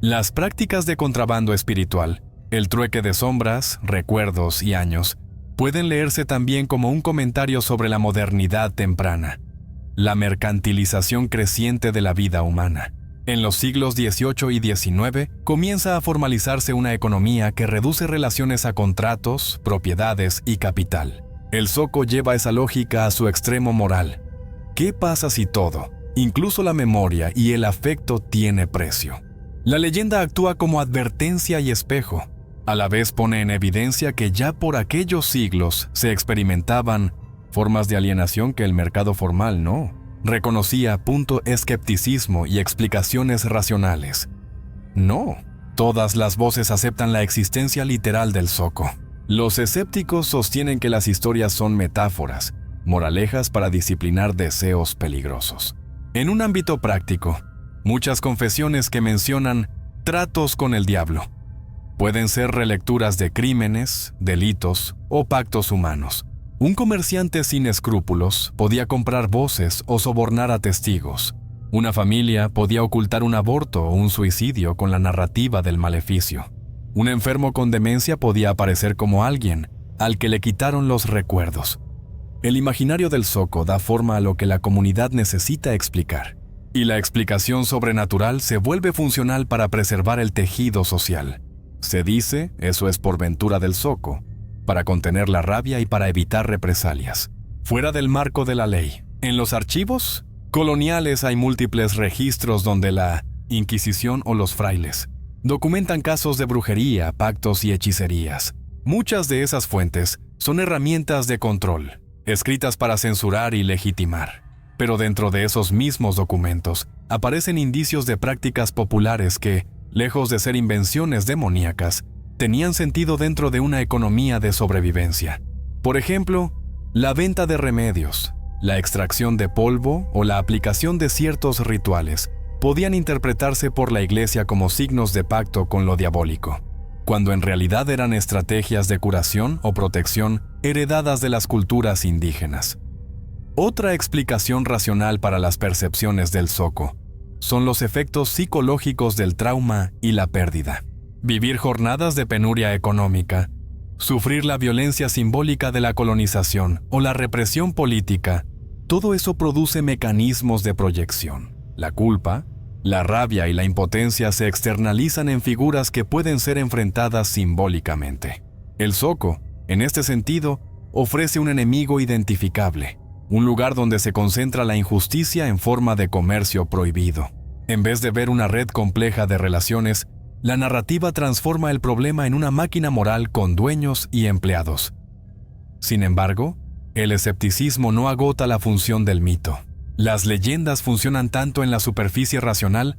S1: Las prácticas de contrabando espiritual, el trueque de sombras, recuerdos y años, pueden leerse también como un comentario sobre la modernidad temprana, la mercantilización creciente de la vida humana. En los siglos XVIII y XIX comienza a formalizarse una economía que reduce relaciones a contratos, propiedades y capital. El zoco lleva esa lógica a su extremo moral. ¿Qué pasa si todo, incluso la memoria y el afecto, tiene precio? La leyenda actúa como advertencia y espejo. A la vez pone en evidencia que ya por aquellos siglos se experimentaban formas de alienación que el mercado formal no. Reconocía escepticismo y explicaciones racionales. No, todas las voces aceptan la existencia literal del zoco. Los escépticos sostienen que las historias son metáforas, moralejas para disciplinar deseos peligrosos. En un ámbito práctico, muchas confesiones que mencionan tratos con el diablo pueden ser relecturas de crímenes, delitos o pactos humanos. Un comerciante sin escrúpulos podía comprar voces o sobornar a testigos. Una familia podía ocultar un aborto o un suicidio con la narrativa del maleficio. Un enfermo con demencia podía aparecer como alguien al que le quitaron los recuerdos. El imaginario del zoco da forma a lo que la comunidad necesita explicar, y la explicación sobrenatural se vuelve funcional para preservar el tejido social. Se dice, eso es por ventura del zoco, para contener la rabia y para evitar represalias. Fuera del marco de la ley, en los archivos coloniales hay múltiples registros donde la Inquisición o los frailes documentan casos de brujería, pactos y hechicerías. Muchas de esas fuentes son herramientas de control, escritas para censurar y legitimar. Pero dentro de esos mismos documentos aparecen indicios de prácticas populares que, lejos de ser invenciones demoníacas, tenían sentido dentro de una economía de sobrevivencia. Por ejemplo, la venta de remedios, la extracción de polvo o la aplicación de ciertos rituales podían interpretarse por la Iglesia como signos de pacto con lo diabólico, cuando en realidad eran estrategias de curación o protección heredadas de las culturas indígenas. Otra explicación racional para las percepciones del zoco son los efectos psicológicos del trauma y la pérdida. Vivir jornadas de penuria económica, sufrir la violencia simbólica de la colonización o la represión política, todo eso produce mecanismos de proyección. La culpa, la rabia y la impotencia se externalizan en figuras que pueden ser enfrentadas simbólicamente. El zoco, en este sentido, ofrece un enemigo identificable, un lugar donde se concentra la injusticia en forma de comercio prohibido. En vez de ver una red compleja de relaciones, la narrativa transforma el problema en una máquina moral con dueños y empleados. Sin embargo, el escepticismo no agota la función del mito. Las leyendas funcionan tanto en la superficie racional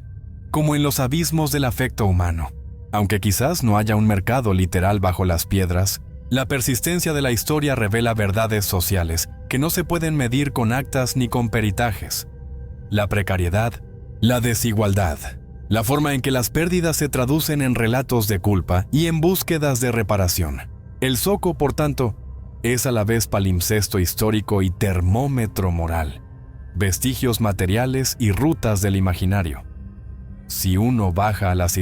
S1: como en los abismos del afecto humano. Aunque quizás no haya un mercado literal bajo las piedras, la persistencia de la historia revela verdades sociales que no se pueden medir con actas ni con peritajes. La precariedad, la desigualdad, la forma en que las pérdidas se traducen en relatos de culpa y en búsquedas de reparación. El zoco, por tanto, es a la vez palimpsesto histórico y termómetro moral, vestigios materiales y rutas del imaginario. Si uno baja a las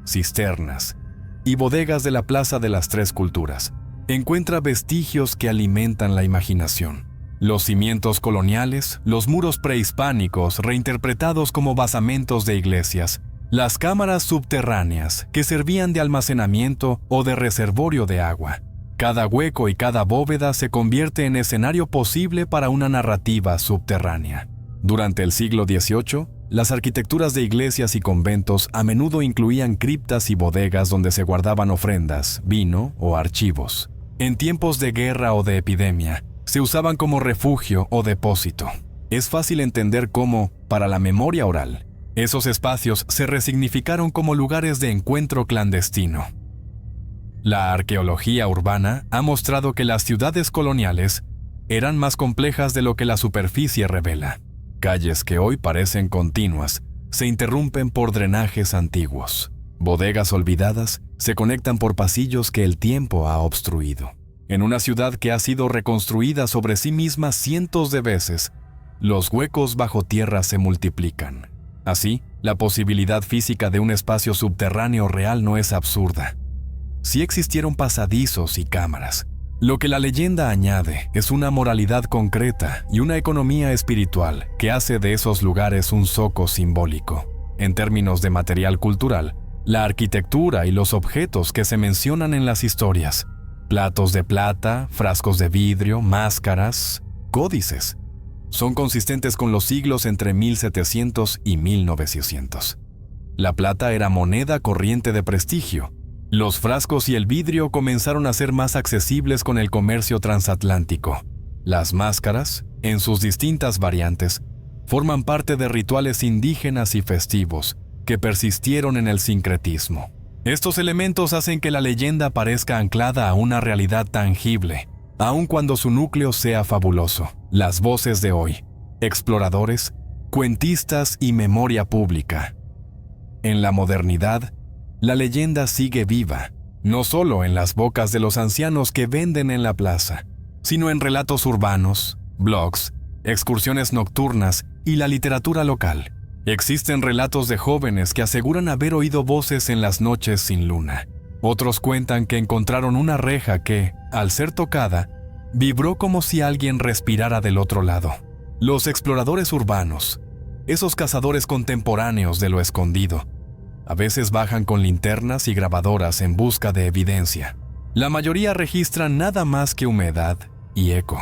S1: cisternas y bodegas de la Plaza de las Tres Culturas, encuentra vestigios que alimentan la imaginación. Los cimientos coloniales, los muros prehispánicos reinterpretados como basamentos de iglesias, las cámaras subterráneas que servían de almacenamiento o de reservorio de agua. Cada hueco y cada bóveda se convierte en escenario posible para una narrativa subterránea. Durante el siglo XVIII, las arquitecturas de iglesias y conventos a menudo incluían criptas y bodegas donde se guardaban ofrendas, vino o archivos. En tiempos de guerra o de epidemia, se usaban como refugio o depósito. Es fácil entender cómo, para la memoria oral, esos espacios se resignificaron como lugares de encuentro clandestino. La arqueología urbana ha mostrado que las ciudades coloniales eran más complejas de lo que la superficie revela. Calles que hoy parecen continuas se interrumpen por drenajes antiguos. Bodegas olvidadas se conectan por pasillos que el tiempo ha obstruido. En una ciudad que ha sido reconstruida sobre sí misma cientos de veces, los huecos bajo tierra se multiplican. Así, la posibilidad física de un espacio subterráneo real no es absurda. Sí existieron pasadizos y cámaras. Lo que la leyenda añade es una moralidad concreta y una economía espiritual que hace de esos lugares un zoco simbólico. En términos de material cultural, la arquitectura y los objetos que se mencionan en las historias, platos de plata, frascos de vidrio, máscaras, códices, son consistentes con los siglos entre 1700 y 1900. La plata era moneda corriente de prestigio. Los frascos y el vidrio comenzaron a ser más accesibles con el comercio transatlántico. Las máscaras, en sus distintas variantes, forman parte de rituales indígenas y festivos que persistieron en el sincretismo. Estos elementos hacen que la leyenda parezca anclada a una realidad tangible, aun cuando su núcleo sea fabuloso. Las voces de hoy, exploradores, cuentistas y memoria pública. En la modernidad, la leyenda sigue viva, no solo en las bocas de los ancianos que venden en la plaza, sino en relatos urbanos, blogs, excursiones nocturnas y la literatura local. Existen relatos de jóvenes que aseguran haber oído voces en las noches sin luna. Otros cuentan que encontraron una reja que, al ser tocada, vibró como si alguien respirara del otro lado. Los exploradores urbanos, esos cazadores contemporáneos de lo escondido, a veces bajan con linternas y grabadoras en busca de evidencia. La mayoría registran nada más que humedad y eco,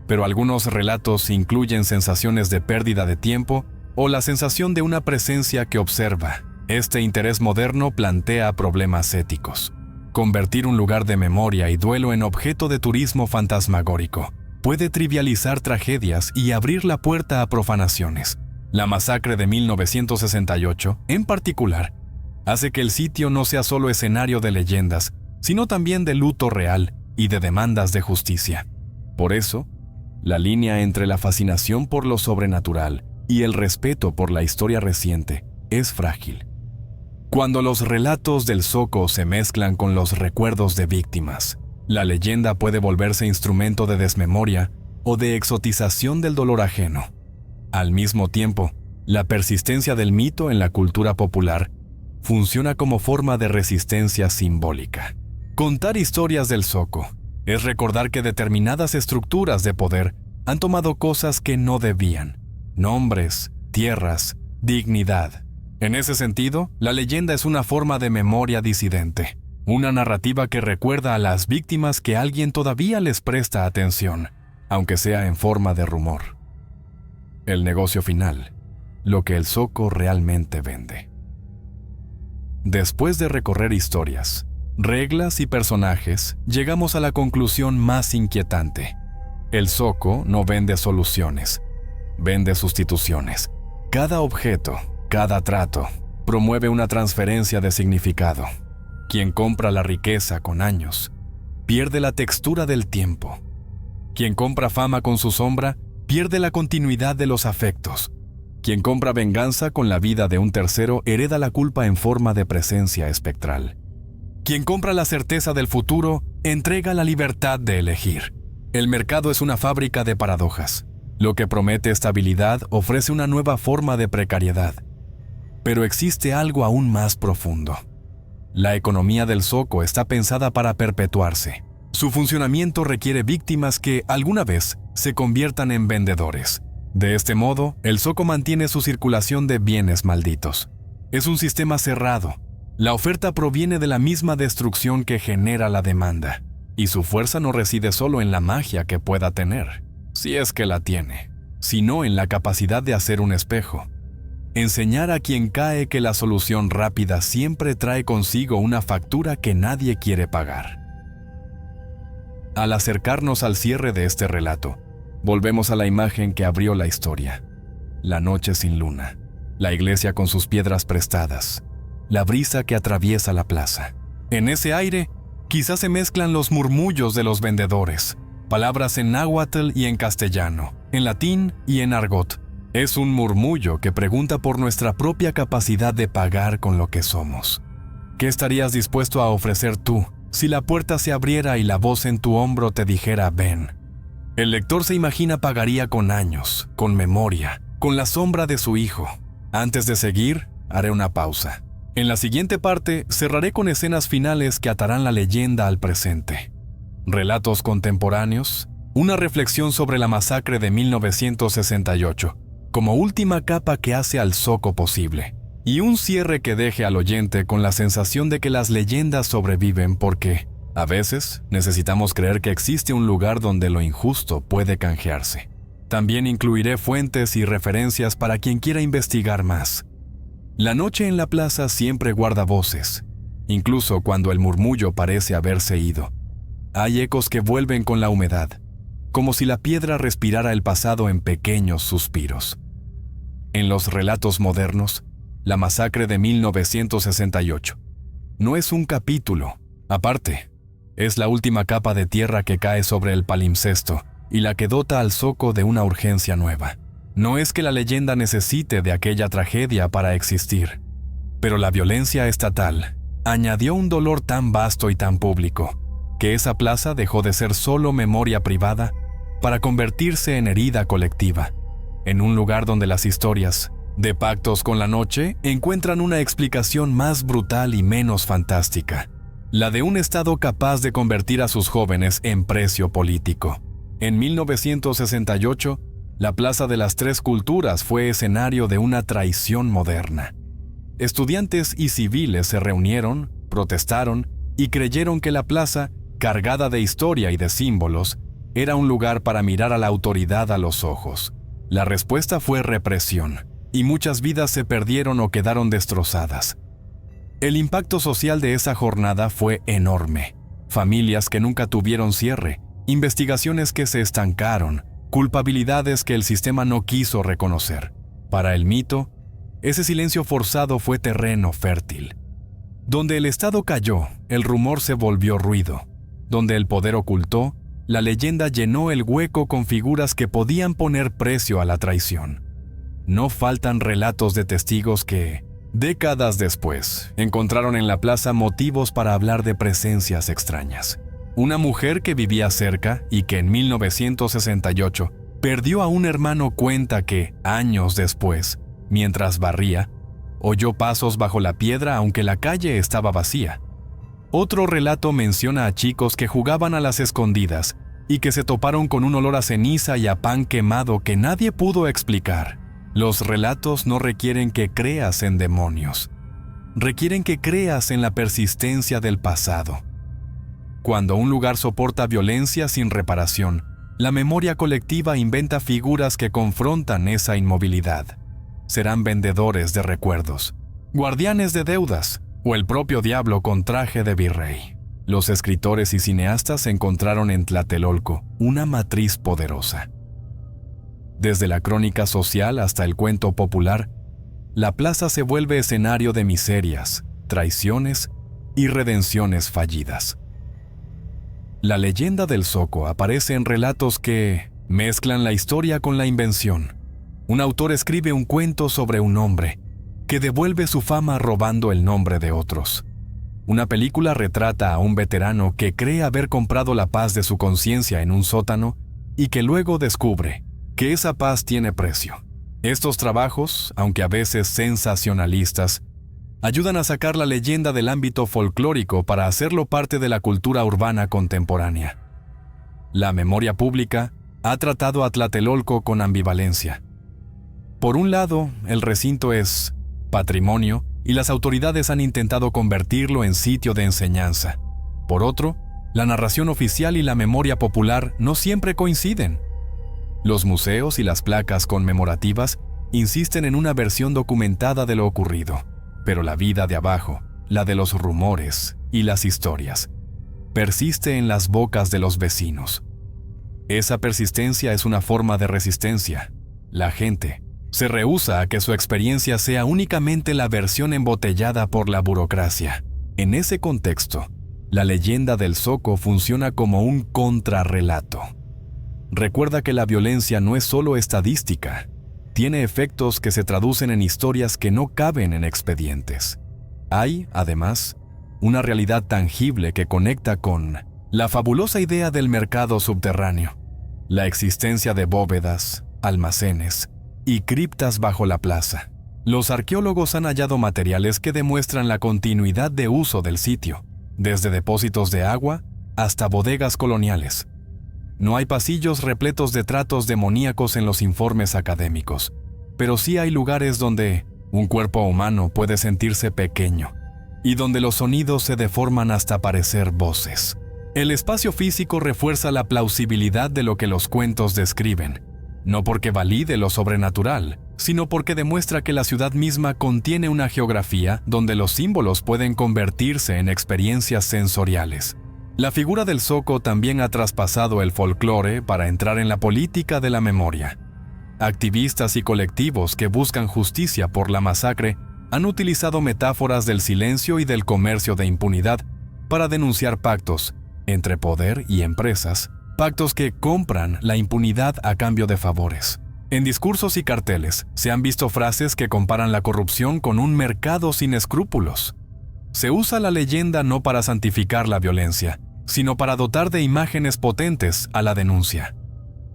S1: pero algunos relatos incluyen sensaciones de pérdida de tiempo o la sensación de una presencia que observa. Este interés moderno plantea problemas éticos. Convertir un lugar de memoria y duelo en objeto de turismo fantasmagórico puede trivializar tragedias y abrir la puerta a profanaciones. La masacre de 1968, en particular, hace que el sitio no sea solo escenario de leyendas, sino también de luto real y de demandas de justicia. Por eso, la línea entre la fascinación por lo sobrenatural y el respeto por la historia reciente es frágil. Cuando los relatos del zoco se mezclan con los recuerdos de víctimas, la leyenda puede volverse instrumento de desmemoria o de exotización del dolor ajeno. Al mismo tiempo, la persistencia del mito en la cultura popular funciona como forma de resistencia simbólica. Contar historias del zoco es recordar que determinadas estructuras de poder han tomado cosas que no debían: nombres, tierras, dignidad. En ese sentido, la leyenda es una forma de memoria disidente, una narrativa que recuerda a las víctimas que alguien todavía les presta atención, aunque sea en forma de rumor. El negocio final, lo que el zoco realmente vende. Después de recorrer historias, reglas y personajes, llegamos a la conclusión más inquietante. El zoco no vende soluciones, vende sustituciones. Cada objeto, cada trato, promueve una transferencia de significado. Quien compra la riqueza con años, pierde la textura del tiempo. Quien compra fama con su sombra, pierde la continuidad de los afectos. Quien compra venganza con la vida de un tercero, hereda la culpa en forma de presencia espectral. Quien compra la certeza del futuro, entrega la libertad de elegir. El mercado es una fábrica de paradojas. Lo que promete estabilidad ofrece una nueva forma de precariedad. Pero existe algo aún más profundo. La economía del zoco está pensada para perpetuarse. Su funcionamiento requiere víctimas que, alguna vez, se conviertan en vendedores. De este modo, el zoco mantiene su circulación de bienes malditos. Es un sistema cerrado. La oferta proviene de la misma destrucción que genera la demanda, y su fuerza no reside solo en la magia que pueda tener, si es que la tiene, sino en la capacidad de hacer un espejo. Enseñar a quien cae que la solución rápida siempre trae consigo una factura que nadie quiere pagar. Al acercarnos al cierre de este relato, volvemos a la imagen que abrió la historia. La noche sin luna, la iglesia con sus piedras prestadas, la brisa que atraviesa la plaza. En ese aire, quizás se mezclan los murmullos de los vendedores, palabras en náhuatl y en castellano, en latín y en argot. Es un murmullo que pregunta por nuestra propia capacidad de pagar con lo que somos. ¿Qué estarías dispuesto a ofrecer tú si la puerta se abriera y la voz en tu hombro te dijera ven? El lector se imagina pagaría con años, con memoria, con la sombra de su hijo. Antes de seguir, haré una pausa. En la siguiente parte, cerraré con escenas finales que atarán la leyenda al presente. Relatos contemporáneos, una reflexión sobre la masacre de 1968, como última capa que hace al zoco posible, y un cierre que deje al oyente con la sensación de que las leyendas sobreviven porque, a veces, necesitamos creer que existe un lugar donde lo injusto puede canjearse. También incluiré fuentes y referencias para quien quiera investigar más. La noche en la plaza siempre guarda voces, incluso cuando el murmullo parece haberse ido. Hay ecos que vuelven con la humedad, como si la piedra respirara el pasado en pequeños suspiros. En los relatos modernos, la masacre de 1968 no es un capítulo, aparte, es la última capa de tierra que cae sobre el palimpsesto y la que dota al zoco de una urgencia nueva. No es que la leyenda necesite de aquella tragedia para existir, pero la violencia estatal añadió un dolor tan vasto y tan público que esa plaza dejó de ser solo memoria privada para convertirse en herida colectiva, en un lugar donde las historias de pactos con la noche encuentran una explicación más brutal y menos fantástica, la de un Estado capaz de convertir a sus jóvenes en precio político. En 1968, la Plaza de las Tres Culturas fue escenario de una traición moderna. Estudiantes y civiles se reunieron, protestaron y creyeron que la plaza, cargada de historia y de símbolos, era un lugar para mirar a la autoridad a los ojos. La respuesta fue represión, y muchas vidas se perdieron o quedaron destrozadas. El impacto social de esa jornada fue enorme. Familias que nunca tuvieron cierre, investigaciones que se estancaron, culpabilidades que el sistema no quiso reconocer. Para el mito, ese silencio forzado fue terreno fértil. Donde el Estado cayó, el rumor se volvió ruido. Donde el poder ocultó, la leyenda llenó el hueco con figuras que podían poner precio a la traición. No faltan relatos de testigos que, décadas después, encontraron en la plaza motivos para hablar de presencias extrañas. Una mujer que vivía cerca y que en 1968 perdió a un hermano cuenta que, años después, mientras barría, oyó pasos bajo la piedra aunque la calle estaba vacía. Otro relato menciona a chicos que jugaban a las escondidas y que se toparon con un olor a ceniza y a pan quemado que nadie pudo explicar. Los relatos no requieren que creas en demonios. Requieren que creas en la persistencia del pasado. Cuando un lugar soporta violencia sin reparación, la memoria colectiva inventa figuras que confrontan esa inmovilidad. Serán vendedores de recuerdos, guardianes de deudas o el propio diablo con traje de virrey. Los escritores y cineastas encontraron en Tlatelolco una matriz poderosa. Desde la crónica social hasta el cuento popular, la plaza se vuelve escenario de miserias, traiciones y redenciones fallidas. La leyenda del Zoco aparece en relatos que mezclan la historia con la invención. Un autor escribe un cuento sobre un hombre que devuelve su fama robando el nombre de otros. Una película retrata a un veterano que cree haber comprado la paz de su conciencia en un sótano y que luego descubre que esa paz tiene precio. Estos trabajos, aunque a veces sensacionalistas, ayudan a sacar la leyenda del ámbito folclórico para hacerlo parte de la cultura urbana contemporánea. La memoria pública ha tratado a Tlatelolco con ambivalencia. Por un lado, el recinto es patrimonio y las autoridades han intentado convertirlo en sitio de enseñanza. Por otro, la narración oficial y la memoria popular no siempre coinciden. Los museos y las placas conmemorativas insisten en una versión documentada de lo ocurrido, pero la vida de abajo, la de los rumores y las historias, persiste en las bocas de los vecinos. Esa persistencia es una forma de resistencia. La gente se rehúsa a que su experiencia sea únicamente la versión embotellada por la burocracia. En ese contexto, la leyenda del Zoco funciona como un contrarrelato. Recuerda que la violencia no es solo estadística, tiene efectos que se traducen en historias que no caben en expedientes. Hay, además, una realidad tangible que conecta con la fabulosa idea del mercado subterráneo, la existencia de bóvedas, almacenes y criptas bajo la plaza. Los arqueólogos han hallado materiales que demuestran la continuidad de uso del sitio, desde depósitos de agua hasta bodegas coloniales. No hay pasillos repletos de tratos demoníacos en los informes académicos, pero sí hay lugares donde un cuerpo humano puede sentirse pequeño y donde los sonidos se deforman hasta parecer voces. El espacio físico refuerza la plausibilidad de lo que los cuentos describen, no porque valide lo sobrenatural, sino porque demuestra que la ciudad misma contiene una geografía donde los símbolos pueden convertirse en experiencias sensoriales. La figura del Zoco también ha traspasado el folclore para entrar en la política de la memoria. Activistas y colectivos que buscan justicia por la masacre han utilizado metáforas del silencio y del comercio de impunidad para denunciar pactos entre poder y empresas, pactos que compran la impunidad a cambio de favores. En discursos y carteles se han visto frases que comparan la corrupción con un mercado sin escrúpulos. Se usa la leyenda no para santificar la violencia, sino para dotar de imágenes potentes a la denuncia.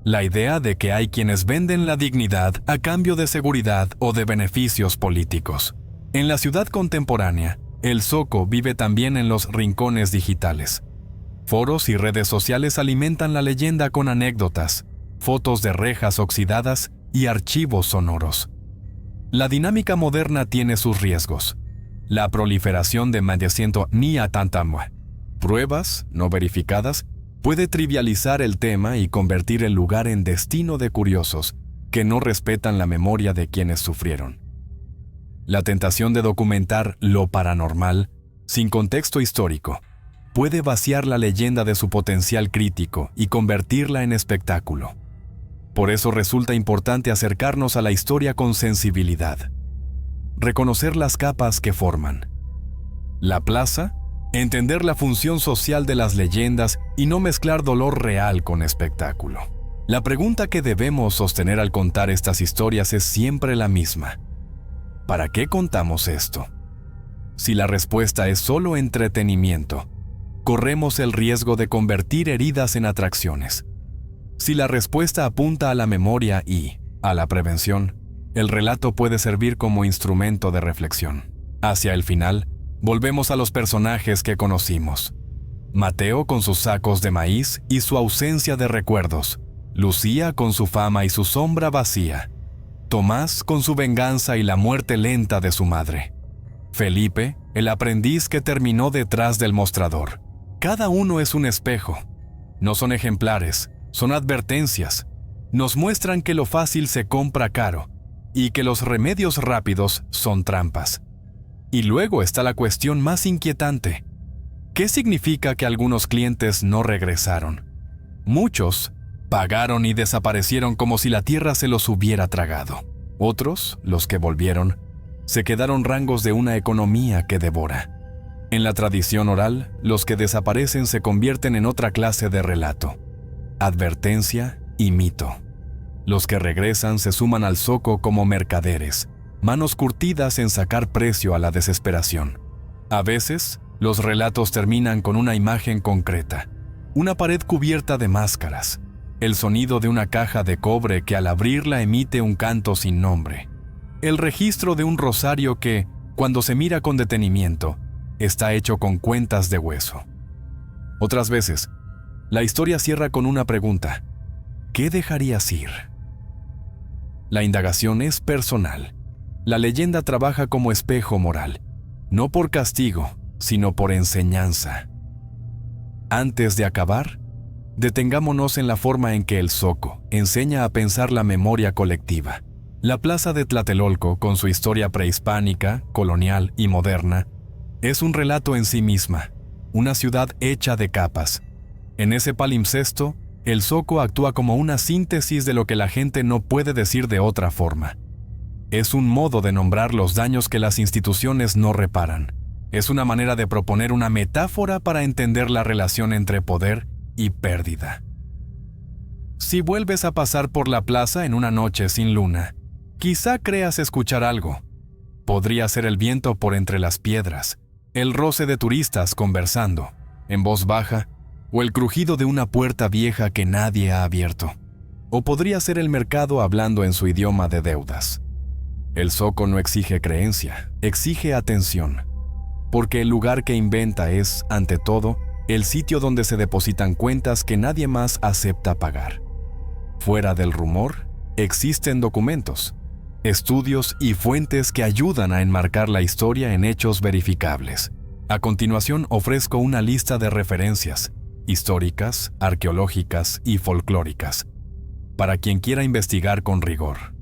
S1: La idea de que hay quienes venden la dignidad a cambio de seguridad o de beneficios políticos. En la ciudad contemporánea, el Zoco vive también en los rincones digitales. Foros y redes sociales alimentan la leyenda con anécdotas, fotos de rejas oxidadas y archivos sonoros. La dinámica moderna tiene sus riesgos. La proliferación de Mayasiento ni a tantamua, pruebas no verificadas, puede trivializar el tema y convertir el lugar en destino de curiosos que no respetan la memoria de quienes sufrieron. La tentación de documentar lo paranormal, sin contexto histórico, puede vaciar la leyenda de su potencial crítico y convertirla en espectáculo. Por eso resulta importante acercarnos a la historia con sensibilidad. Reconocer las capas que forman. La plaza, entender la función social de las leyendas y no mezclar dolor real con espectáculo. La pregunta que debemos sostener al contar estas historias es siempre la misma. ¿Para qué contamos esto? Si la respuesta es solo entretenimiento, corremos el riesgo de convertir heridas en atracciones. Si la respuesta apunta a la memoria y a la prevención, el relato puede servir como instrumento de reflexión. Hacia el final, volvemos a los personajes que conocimos. Mateo con sus sacos de maíz y su ausencia de recuerdos. Lucía con su fama y su sombra vacía. Tomás con su venganza y la muerte lenta de su madre. Felipe, el aprendiz que terminó detrás del mostrador. Cada uno es un espejo. No son ejemplares, son advertencias. Nos muestran que lo fácil se compra caro y que los remedios rápidos son trampas. Y luego está la cuestión más inquietante. ¿Qué significa que algunos clientes no regresaron? Muchos pagaron y desaparecieron como si la tierra se los hubiera tragado. Otros, los que volvieron, se quedaron rangos de una economía que devora. En la tradición oral, los que desaparecen se convierten en otra clase de relato, advertencia y mito. Los que regresan se suman al zoco como mercaderes, manos curtidas en sacar precio a la desesperación. A veces, los relatos terminan con una imagen concreta, una pared cubierta de máscaras, el sonido de una caja de cobre que al abrirla emite un canto sin nombre, el registro de un rosario que, cuando se mira con detenimiento, está hecho con cuentas de hueso. Otras veces, la historia cierra con una pregunta: ¿qué dejarías ir? La indagación es personal. La leyenda trabaja como espejo moral, no por castigo, sino por enseñanza. Antes de acabar, detengámonos en la forma en que el zoco enseña a pensar la memoria colectiva. La plaza de Tlatelolco, con su historia prehispánica, colonial y moderna, es un relato en sí misma, una ciudad hecha de capas. En ese palimpsesto, el zoco actúa como una síntesis de lo que la gente no puede decir de otra forma. Es un modo de nombrar los daños que las instituciones no reparan. Es una manera de proponer una metáfora para entender la relación entre poder y pérdida. Si vuelves a pasar por la plaza en una noche sin luna, quizá creas escuchar algo. Podría ser el viento por entre las piedras, el roce de turistas conversando, en voz baja, o el crujido de una puerta vieja que nadie ha abierto. O podría ser el mercado hablando en su idioma de deudas. El zoco no exige creencia, exige atención, porque el lugar que inventa es, ante todo, el sitio donde se depositan cuentas que nadie más acepta pagar. Fuera del rumor, existen documentos, estudios y fuentes que ayudan a enmarcar la historia en hechos verificables. A continuación ofrezco una lista de referencias, históricas, arqueológicas y folclóricas, para quien quiera investigar con rigor.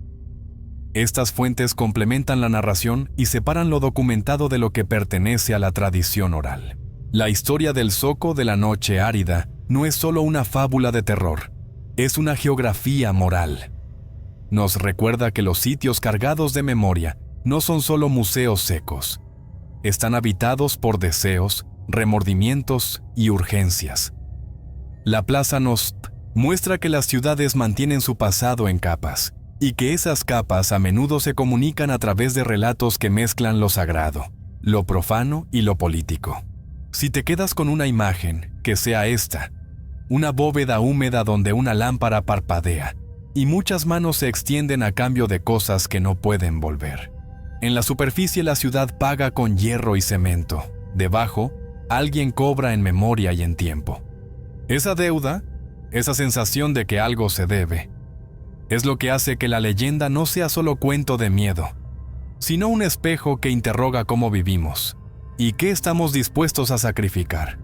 S1: Estas fuentes complementan la narración y separan lo documentado de lo que pertenece a la tradición oral. La historia del zoco de la noche árida no es solo una fábula de terror, es una geografía moral. Nos recuerda que los sitios cargados de memoria no son solo museos secos. Están habitados por deseos, remordimientos y urgencias. La plaza nos muestra que las ciudades mantienen su pasado en capas, y que esas capas a menudo se comunican a través de relatos que mezclan lo sagrado, lo profano y lo político. Si te quedas con una imagen, que sea esta: una bóveda húmeda donde una lámpara parpadea, y muchas manos se extienden a cambio de cosas que no pueden volver. En la superficie la ciudad paga con hierro y cemento. Debajo, alguien cobra en memoria y en tiempo. Esa deuda, esa sensación de que algo se debe, es lo que hace que la leyenda no sea solo cuento de miedo, sino un espejo que interroga cómo vivimos y qué estamos dispuestos a sacrificar.